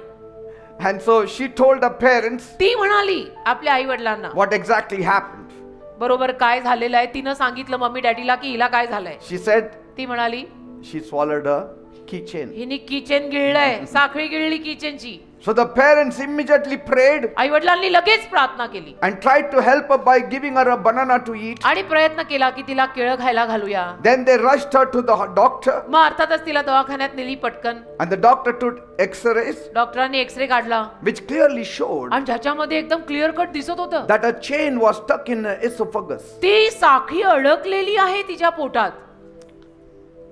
And so she told her parents ती म्हणाली आपल्या आई वडिलांना what exactly happened. बरोबर काय झालेलं आहे. तिनं सांगितलं मम्मी डॅडीला की हिला काय झालंय. She said ती म्हणाली she swallowed a keychain. हिने किचेन गिळलंय. साखळी गिळली किचेनची. So the parents immediately prayed आई वडिलांनी लगेच प्रार्थना केली and tried to help her by giving her a banana to eat. आणि प्रयत्न केला की तिला केळं खायला घालूया. Then they rushed her to the doctor मग अर्थातच तिला दवाखान्यात नेली पटकन. and the doctor took x-rays डॉक्टरांनी एक्सरे काढला which clearly showed आणि ज्याच्यामध्ये एकदम क्लिअर कट दिसत होतं that a chain was stuck in her esophagus. ती साखळी अडकलेली आहे तिच्या पोटात.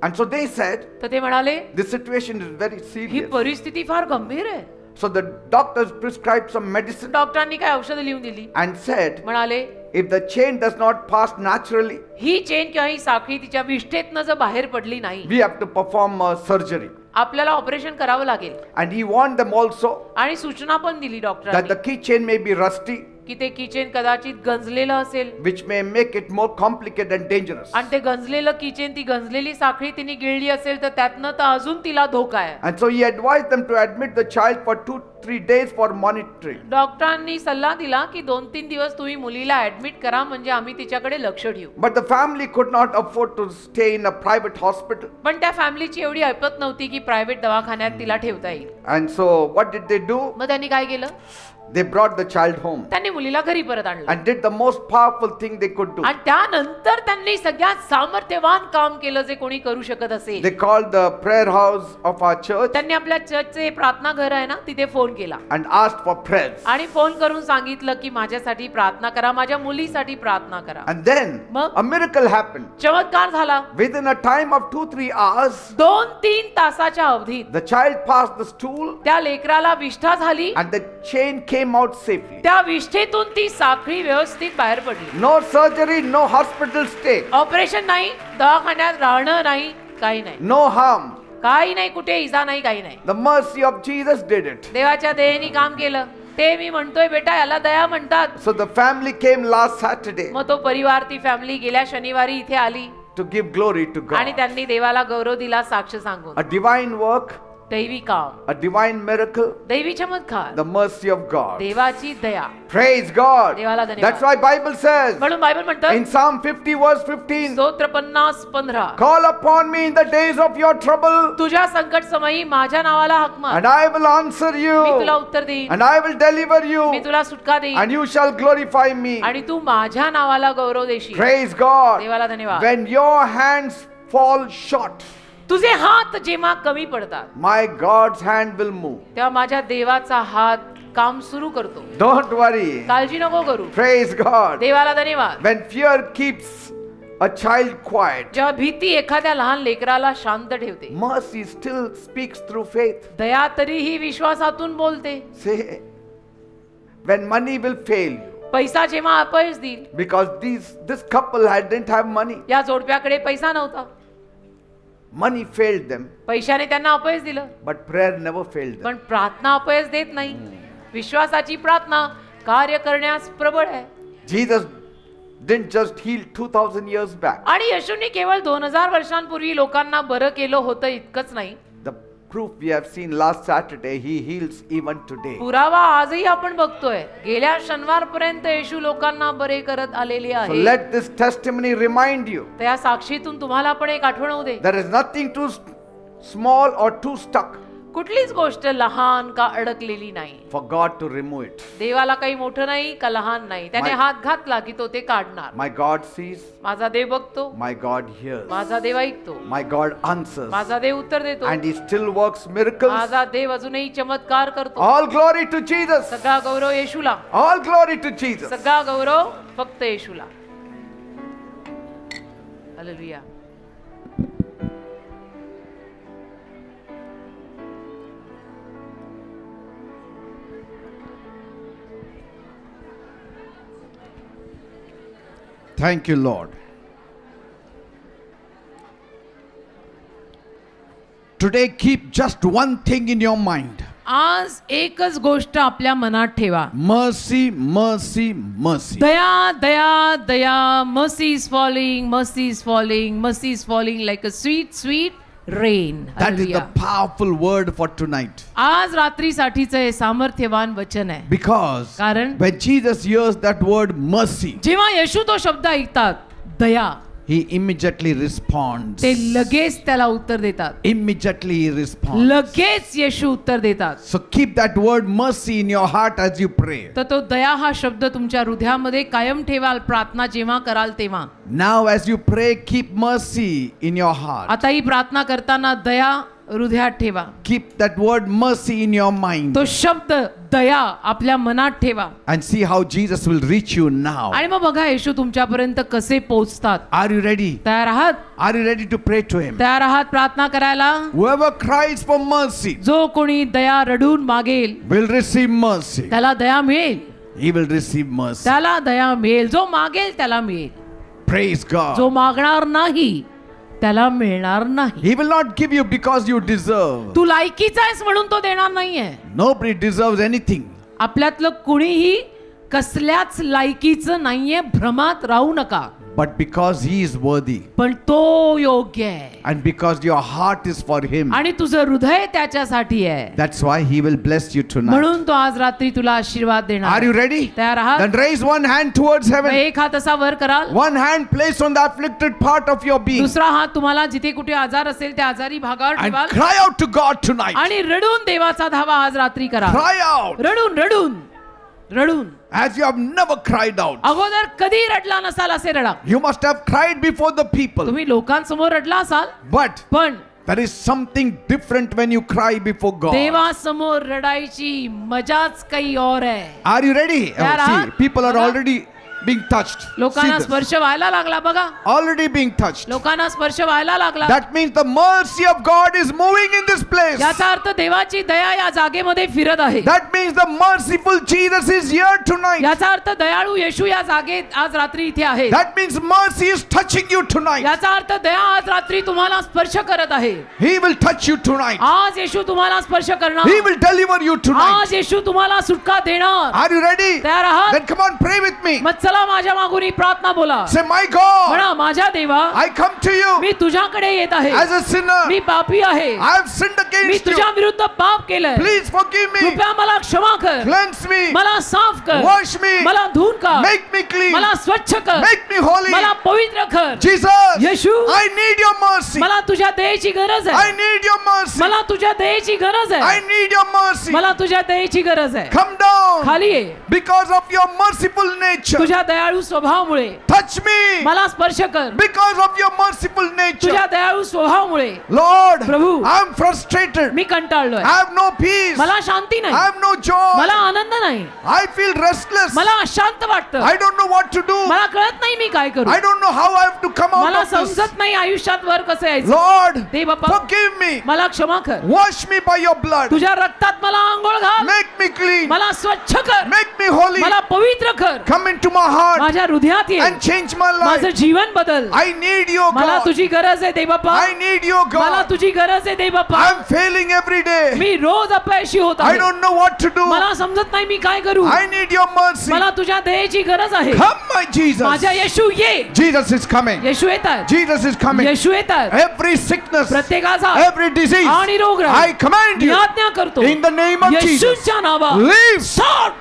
And so they said तर ते म्हणाले this situation is very he serious. परिस्थिती फार गंभीर आहे. So the doctors prescribed some medicine डॉक्टरांनी काय औषधं लिहून दिली. and said म्हणाले if the chain does not pass naturally, he chain किंवा ही साखळी तिच्या विष्ठेतनं जर बाहेर पडली नाही we have to perform a surgery. आपल्याला ऑपरेशन करावं लागेल. And he warned them also आणि सूचना पण दिली that डॉक्टरांनी the keychain may be rusty, की ते किचेन कदाचित गंजलेलं असेल which may make it more complicated and dangerous. आणि ते गंजलेलं किचेन ती गंजलेली साखळी तिने गिळली असेल तर त्यातनं तर अजून तिला धोका आहे. And so he advised them to admit the child for 2-3 days for monitoring. डॉक्टरांनी सल्ला दिला की 2-3 दिवस तुम्ही मुलीला ऍडमिट करा म्हणजे आम्ही तिच्याकडे लक्ष ठेवू. But the family could not afford to stay in a private hospital. पण त्या फॅमिलीची एवढी ऐपत नव्हती की प्रायव्हेट दवाखान्यात तिला ठेवता येईल. And so what did they do? मग त्यांनी काय केलं. They brought the child home त्यांनी मुलीला घरी परत आणलं and did the most powerful thing they could do. आणि त्यानंतर त्यांनी सगळ्यात सामर्थ्यवान काम केलं जे कोणी करू शकत असेल. They called the prayer house of our church त्यांनी आपल्या चर्चचे प्रार्थना घर आहे ना तिथे फोन केला and asked for prayers. आणि फोन करून सांगितलं की माझ्यासाठी प्रार्थना करा, माझ्या मुलीसाठी प्रार्थना करा. And then मग? a miracle happened. चमत्कार झाला. Within a time of 2-3 hours, 2-3 तासाच्या अवधीत the child passed the stool त्या लेकराला विष्ठा झाली. and the chain came out safely. त्या विष्ठेतून ती साखळी व्यवस्थित बाहेर पडली. No surgery, no hospital stay, operation नाही, दवाखान्यात राहणं नाही, काही नाही, no harm. काही नाही, कुठे इजा नाही, काही नाही. The mercy of Jesus did it. देवाच्या दयेने काम केलं. ते मी म्हणतोय बेटा याला दया म्हणतात. So the family came last Saturday मग तो परिवार ती फॅमिली गेल्या शनिवारी इथे आली to give glory to आणि God. त्यांनी देवाला गौरव दिला साक्ष सांगून. A divine work, दैवी काम, a divine miracle, दैवी चमत्कार, the mercy of God. देवाची दया. Praise God. देवाला धन्यवाद. That's why Bible says म्हणून बायबल म्हणतं in Psalm 50 verse 15, स्तोत्र 50:15 call upon me in the days of your trouble तुझ्या संकट समयी माझ्या नावाला हाक मार, and I will answer me you तुला उत्तर देईन, and I will deliver me you तुला सुटका देईन and you shall glorify me. आणि तू माझ्या नावाला गौरव देशील. Praise God. देवाला धन्यवाद. When your hands fall short, तुझे हात जेव्हा कमी पडतात my God's hand will move. तेव्हा माझ्या देवाचा हात काम सुरू करतो. Don't worry. काळजी नको करू. Praise God. देवाला धन्यवाद. When fear keeps a child quiet, जेव्हा भीती एखाद्या लहान लेकराला शांत ठेवते, mercy still speaks through faith. दया तरीही विश्वासातून बोलते. Say, when money will fail you, पैसा जेव्हा अपयश देईल, because this couple didn't have money. या जोडप्याकडे पैसा नव्हता, Money failed them, पैशाने त्यांना अपयश दिलं, but prayer never failed them. पण प्रार्थना अपयश देत नाही. विश्वासाची प्रार्थना कार्य करण्यास प्रबळ आहे. Jesus didn't just heal 2000 years back. आणि येशूने केवळ 2000 वर्षांपूर्वी लोकांना बरं केलं होतं इतकंच नाही. The proof we have seen last Saturday, he heals even today. पुरावा आजही आपण बघतोय. गेल्या शनिवारपर्यंत येशू लोकांना बरे करत आलेले So आहे. let this testimony remind you, त्या साक्षीतून तुम्हाला पण एक आठवण होऊ दे. there is nothing too small or too stuck कुठलीच गोष्ट लहान का अडकलेली नाही. for God to remove it. देवाला काही मोठं नाही का लहान नाही. त्याने हात घातला की तो ते काढणार. My God sees, माझा देव बघतो, my God hears, माझा देव ऐकतो, my God answers, माझा देव उत्तर देतो, and he still works miracles. माझा देव अजूनही चमत्कार करतो. All glory to Jesus. सगळा गौरव येशूला, All glory to Jesus. सगळा गौरव फक्त येशूला. Hallelujah. Thank you, Lord. Today, keep just one thing in your mind. आज एकच गोष्ट आपल्या मनात ठेवा. Mercy, mercy, mercy. Daya Daya Daya. mercy is falling, mercy is falling, mercy is falling like a sweet sweet rain. That is the Hallelujah. powerful word for tonight. आज रात्रीसाठीचं हे सामर्थ्यवान वचन आहे. Because कारण when Jesus hears that word mercy, जेव्हा येशू तो शब्द ऐकतात दया, he immediately responds. ते लगेच त्याला उत्तर देतात. Immediately he responds. लगेच येशू उत्तर देतात. So keep that word mercy in your heart as you pray. तर तो दया हा शब्द तुमच्या हृदयामध्ये कायम ठेवाल प्रार्थना जेव्हा कराल तेव्हा. Now as you pray, keep mercy in your heart. आता ही प्रार्थना करताना दया हृदयात ठेवा. Keep that word mercy in your mind. तो शब्द दया आपल्या मनात ठेवा. And see how Jesus will reach you now. आणि मग बघा येशू तुमच्यापर्यंत कसे पोहोचतात. Are you ready? तयार आहात? Are you ready to pray to him? तयार आहात प्रार्थना करायला? Whoever cries for mercy जो कोणी दया रडून मागेल will receive mercy. त्याला दया मिळेल. He will receive mercy. त्याला दया मिळेल. जो मागेल त्याला मिळेल. Praise God. जो मागणार नाही त्याला मिळणार नाही. He will not give you because you deserve. तू लायकीचा आहेस म्हणून तो देणार नाहीये. Nobody deserves anything. आपल्यातलं कुणीही कसल्याच लायकीचं नाहीये. भ्रमात राहू नका. But because he is worthy पण तो योग्य आहे. and because your heart is for him, आणि तुझं हृदय त्याच्यासाठी आहे. that's why he will bless you tonight. म्हणून तो आज रात्री तुला आशीर्वाद देणार. Are you ready? तयार आहात? Then raise one hand towards heaven. एक हात असा वर कराल. One hand placed on the afflicted part of your being. दुसरा हात तुम्हाला जिथे कुठे आजार असेल त्या आजारी भागावर And ठेवाल. cry out to God tonight. आणि रडून देवाचा धावा आज रात्री करा. Cry out रडून रडून रडून. as you have never cried out. अगोदर कधी रडला नसाल असे रडा. You must have cried before the people. तुम्ही लोकांसमोर रडला असाल But पण there is something different when you cry before God. देवासमोर रडायची मजाच काही और आहे. Are you ready? तयार See, आहात? people are बघा. already being touched. See लोकांना this. स्पर्श व्हायला लागला बघा. Already being touched. लोकांना स्पर्श व्हायला लागला. That means the mercy of God is moving in this place. याचा अर्थ देवाची दया या जागेमध्ये फिरत आहे. That means the merciful Jesus is here tonight. याचा अर्थ दयाळू येशू या जागेत आज रात्री इथे आहे. That means mercy is touching you tonight. याचा अर्थ दया आज रात्री तुम्हाला स्पर्श करत आहे. He will touch you tonight. आज येशू तुम्हाला स्पर्श करणार. He will deliver you tonight. आज येशू तुम्हाला सुटका देणार. Are you ready? तयार आहात? Then come on, pray with me. मग चला माझ्या मागून प्रार्थना बोला. Say, my God, म्हणा माझ्या देवा I come to you मी तुझ्याकडे येत आहे. as a sinner. मी पापी आहे. I have sinned me against you. तुझ्या विरुद्ध पाप केलंय. Please forgive me. कृपया मला क्षमा कर. Cleanse me. मला साफ कर. Wash me. मला धुवून काढ. Make me clean. मला स्वच्छ कर. Make me holy. मला पवित्र कर. Jesus, Yeshu I need your mercy. मला तुझ्या दयेची गरज I आहे. need your mercy. मला तुझ्या दयेची गरज I आहे. need your mercy. मला तुझ्या दयेची गरज आहे. Come down खाली ये. because of your merciful nature. तुझ्या दयाळू स्वभावामुळे Touch me मला स्पर्श कर. because of your merciful nature. तुझ्या दयाळू स्वभावामुळे Lord, Prabhu, I am frustrated. Me कंटाळलोय. I have no peace. मला शांती I नाही. have no joy. मला आनंद नाही. I feel restless. मला अशांत वाटतं. I don't know what to do. मला कळत नाही मी काय करू. I don't know how I have to come out मला of this. समजत नाही आयुष्यात वर कसं यायचं. Lord, दे बाप्पा forgive me. मला क्षमा कर. Wash me by your blood. तुझ्या रक्तात मला आंघोळ घाल. Make me clean. मला स्वच्छ कर. Make me holy. मला पवित्र कर. Come into my heart माझ्या हृदयात ये. and change my माझं life. जीवन बदल. I need you, मला God. तुझी गरज आहे दे बाप्पा. I need you, मला God. तुझी गरज आहे दे बाप्पा. I am failing every day. मी रोज अपयशी होत I आहे. don't know what to do. मला समजत नाही मी काय करू. I need your mercy. मला तुझ्या दयेची गरज आहे. Come, my Jesus. माझ्या येशू ये. Jesus is coming. येशू येतात. Jesus is coming. येशू येतात. Every sickness, प्रत्येकाचा every disease, आणि रोगराई I command मी you आज्ञा करतो in the name of Jesus. येशूच्या नावात Leave. सोड.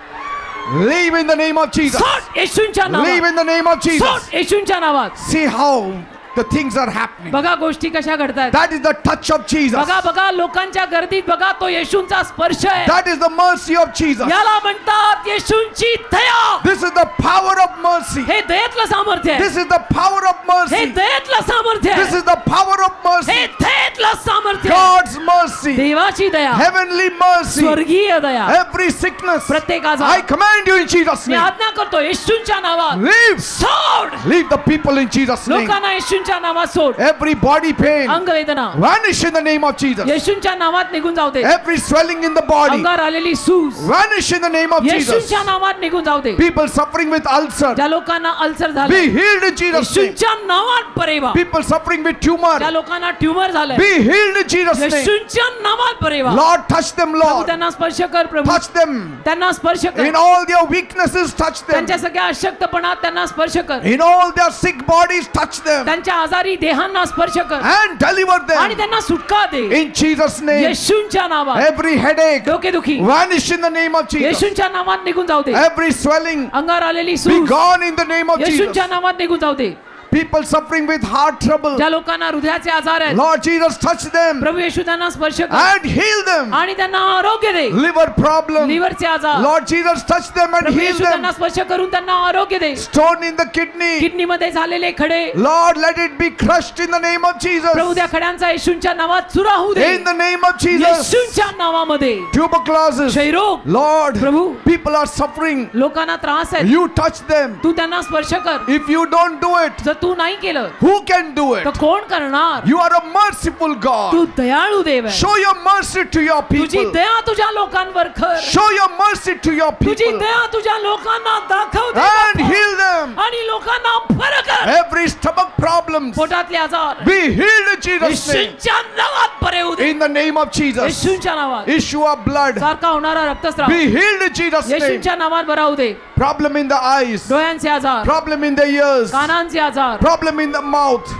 Leave in the name of Jesus. सोड येशूच्या Leave नावात. in the name of Jesus. सोड येशूच्या नावात. See how the things are happening. बघा गोष्टी कशा घडतात. That is the touch of Jesus. बघा बघा लोकांच्या गर्दीत बघा तो येशूंचा स्पर्श आहे. That is the mercy of Jesus. याला म्हणतात येशूंची दया. This is the power of mercy. हे दयेतलं सामर्थ्य आहे. This is the power of हे mercy. दयेतलं सामर्थ्य This आहे. is the power of हे mercy. दयेतलं सामर्थ्य आहे. God's mercy. mercy, देवाची दया, heavenly mercy, स्वर्गीय दया, every sickness, प्रत्येक I आजार command you in Jesus' me name. आज्ञा करतो येशूंच्या नावात Leave, सोड. leave the people in Jesus' name. लोकांना येशूंच्या नावात सोड. Every body pain, अंगवेदना vanish in the name of Jesus. येशूंच्या नावात निघून जाऊ दे. Every swelling in the body, अंगावर आलेली सूज vanish in the name of Jesus. येशूंच्या नावात निघून जाऊ दे. People suffering with ulcer, ज्या लोकांना अल्सर be झाले healed in Jesus' name. येशूंच्या नावात बरे व्हा. People suffering with ज्या tumor, लोकांना ट्यूमर झालंय be healed in Jesus' name. येशूंच्या नावात बरे व्हा. Lord, touch them, प्रभू Lord. त्यांना स्पर्श कर. प्रभू Touch them. त्यांना स्पर्श कर. In all their weaknesses, touch them. त्यांच्या सगळ्या अशक्तपणात त्यांना स्पर्श कर. In all their sick bodies, touch them. त्यांच्या आजारी देहांना स्पर्श कर And deliver आणि them. त्यांना सुटका दे In Jesus' name. येशूंच्या नावात. Every headache, डोकेदुखी vanish in the name of Jesus. येशूंच्या नावात निघून जाऊ दे. Every swelling, अंगावर आलेली be सूज gone in the name of Jesus. येशूंच्या नावात निघून जाऊ दे. People suffering with heart trouble, ज्या लोकांना हृदयाचे आजार आहेत Lord Jesus, touch them प्रभू येशू त्यांना स्पर्श कर and heal them. आणि त्यांना आरोग्य दे. Liver problem, लिव्हरचे आजार Lord Jesus, touch them and Prabhu heal Yeshu them. त्यांना स्पर्श करून त्यांना आरोग्य दे. Stone in the kidney, किडनीमध्ये झालेले खडे Lord, let it be crushed in the name of Jesus. प्रभू त्या खड्यांचा येशूंच्या नावात चुरा होऊ दे. In the name of Jesus. येशूंच्या नावामध्ये Tuberculosis, क्षयरोग Lord, Prabhu people are suffering. लोकांना त्रास आहे You touch them. तू त्यांना स्पर्श कर. If you don't do it, जर तू नाही केलं who can do it? तर कोण करणार? You are a merciful God. तू दयाळू देव आहे. Show your mercy to your तुझी people. दया तुझ्या लोकांवर कर. Show your mercy to your तुझी people दया तुझ्या लोकांना दाखव दे and बाप्पा. heal them. आणि लोकांना बरं कर. Every stomach problems, पोटातले आजार be healed in Jesus' name. येशूंच्या नावात बरे होऊ दे. In the name of Jesus. येशूंच्या नावात Issue of blood, सारखा होणारा रक्तस्राव be healed in Jesus' name. येशूंच्या नावात बरा होऊ दे. Problem in the eyes, डोळ्यांचे आजार, problem in the ears, कानांचे आजार, problem in the mouth,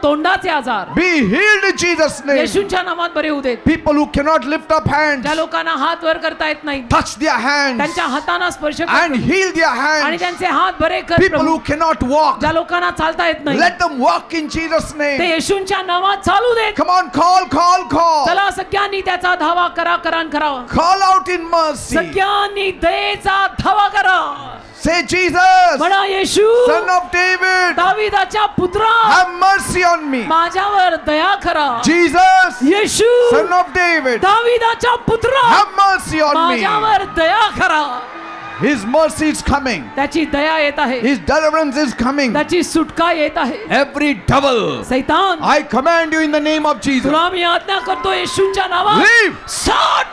तोंडाचे आजार be healed in Jesus' name. येशूंच्या नावात बरे होऊ देत. People who cannot lift up hands, ज्या लोकांना हात वर करता येत नाही touch their hands त्यांच्या हातांना स्पर्श कर and heal their आणि hands. त्यांचे हात बरे कर. People Prabhu who cannot walk, ज्या लोकांना चालता येत नाही let them walk in Jesus' ते name. येशूंच्या नावात चालू देत. Come on, call. चला सगळ्यांनी त्याचा धावा करा. Call out in mercy. सगळ्यांनी दयेचा धावा करा. Say, Jesus, म्हणा येशू Son of David, दाविदाच्या पुत्रा have mercy on me. माझ्यावर दया करा. Jesus, Yeshu Son of David, दाविदाच्या पुत्रा have mercy on me. माझ्यावर दया करा. His mercy is coming. त्याची दया येत आहे. His deliverance is coming. त्याची सुटका येत आहे. Every devil, सैतान I command you in the name of Jesus. तुला मी आज्ञा करतो येशूंच्या नावात Leave. सोड.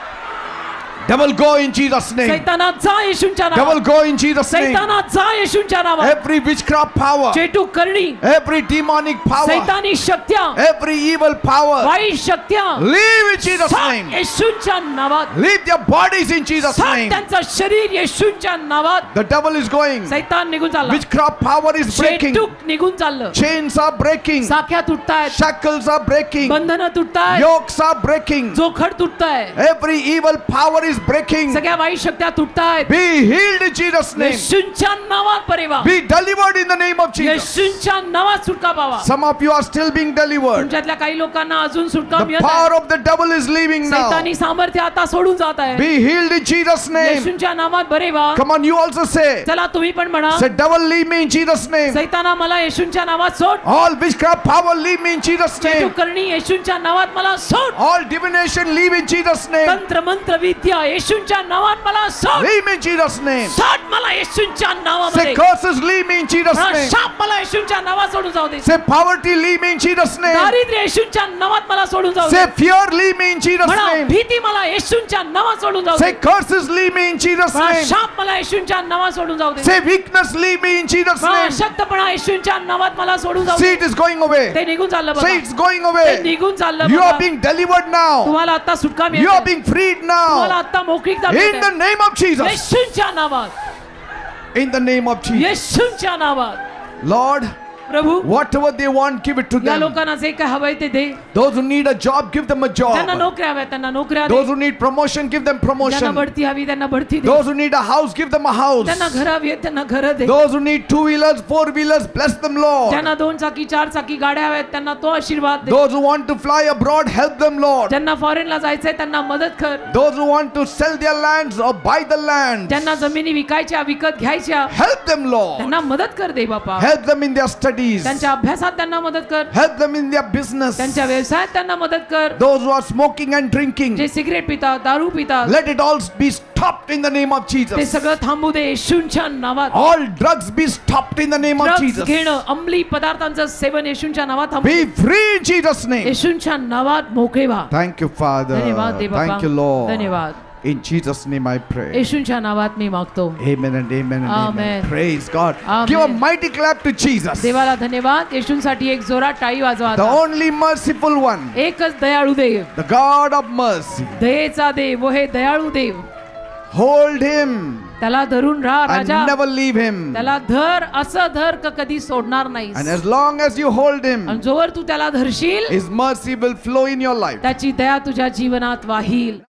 Devil, go in Jesus' name. सैतानात जा येशूंच्या नावात. Devil, go in Jesus' name. सैतानात जा येशूंच्या नावात. Every witchcraft power, चेटूक करणी, every demonic power, सैतानी शक्त्या, every evil power, वाईट शक्त्या leave in Jesus' सोड name. येशूंच्या नावात. Leave their bodies in Jesus' सोड name. त्यांचं शरीर येशूंच्या नावात. The devil is going. सैतान निघून चालला. Witchcraft power is breaking. चेटूक निघून चाललं. Chains are breaking. Sakya तुटतायत. Shackles are breaking. बंधनं तुटतायत. Yokes are breaking. जोखड तुटताय. Every evil power is breaking. सगळ्या वाईट शक्त्या तुटतायत. Be healed in Jesus' name. येशूंच्या नावात बरे व्हा. Be delivered in the name of Jesus. येशूंच्या नावात सुटका पावा. Some of you are still being delivered. तुमच्यातल्या काही लोकांना अजून सुटका The मिळत power आहे. of the devil is leaving now. सैतानी सामर्थ्य आता सोडून जात आहे. Be healed in Jesus' name. येशूंच्या नावात बरे व्हा. Come on, you also say. चला तुम्ही पण म्हणा. Say, devil, leave me in Jesus' name. सैताना मला येशूंच्या नावात सोड. All witchcraft power, leave me in Jesus' name. चेटूक करणी येशूंच्या नावात मला सोड. All divination, leave in Jesus' name. तंत्र मंत्र विद्या येशूंच्या नावात मला सोड. Leave me in Jesus' name. सोड मला येशूंच्या Say, नावामध्ये. curses, leave me in Jesus' मला name. शाप मला येशूंच्या नावात सोडून जाऊ दे. Say, poverty, leave me in Jesus' name. दारिद्र्य येशूंच्या नावात मला सोडून जाऊ दे. Say, fear, leave me in Jesus' म्हणा name. भीती मला येशूंच्या नावात सोडून जाऊ Say, they. curses, leave me in Jesus' म्हणा name. शाप मला येशूंच्या नावात सोडून जाऊ दे. Say, weakness, leave me in Jesus' म्हणा name. शक्तपणा येशूंच्या नावात मला सोडून जाऊ See, they. it is going away. ते निघून चाललं Say, बघा. it's going ते away. निघून चाललं You are बघा. being delivered now. तुम्हाला आता सुटका You are मिळते. being freed तुम्हाला now. आता मोकळीकता In the मिळते. name of Jesus. येशूंच्या नावात. In the name of Jesus. येशूंच्या नावात. Lord, Prabhu whatever they want, give it to या them. लोकांना जे काय हवंय ते दे. Those who need a job, give them a त्यांना job. नोकऱ्या हव्या त्यांना नोकऱ्या दे. Those who need promotion, give them ज्यांना promotion. बढती हवी त्यांना बढती दे. Those who need a house, give them a house. त्यांना घर हवी आहेत त्यांना घर दे. Those who need 2-wheelers, 4-wheelers, bless them, Lord. ज्यांना 2 चाकी 4 चाकी गाड्या हव्यात त्यांना तो आशीर्वाद दे. Those who want to fly abroad, help them, Lord. ज्यांना फॉरेनला जायचंय त्यांना मदत कर. Those who want to sell their lands or buy the land, ज्यांना जमिनी विकायच्या विकत घ्यायच्या help them, Lord. त्यांना मदत कर दे बापा. Help them in their studies. studies. त्यांच्या अभ्यासात त्यांना मदत कर. Help them in their business. त्यांच्या व्यवसायात त्यांना मदत कर. Those who are smoking and drinking, जे सिगरेट पितात, दारू पितात, let it all be stopped in the name of ते Jesus. सगळं थांबू दे येशूंच्या नावात. All drugs be stopped in the name of drugs Jesus. घेणं, अंमली पदार्थांचं सेवन येशूंच्या नावात थांबू Be they. free in Jesus' name. येशूंच्या नावात मोकळे व्हा. Thank you, Father. धन्यवाद दे बाबा. Thank you, Lord. धन्यवाद. In Jesus' name I pray. येशूंच्या नावात मी मागतो. Amen and amen and amen. Amen. Praise God. Amen. Give a mighty clap to Jesus. देवाला धन्यवाद. येशूंसाठी एक जोरात टाळी वाजवा The आता. only merciful one. एकच दयाळू देव, The God of mercy. दयेचा देव, वो हे दयाळू देव. Hold him त्याला धरून राहा and Raja. never leave him. त्याला धर, असं धर का कधी सोडणार नाहीस. And as long as you hold him, आणि जोवर तू त्याला धरशील, his mercy will flow in your life. त्याची दया तुझ्या जीवनात वाहील.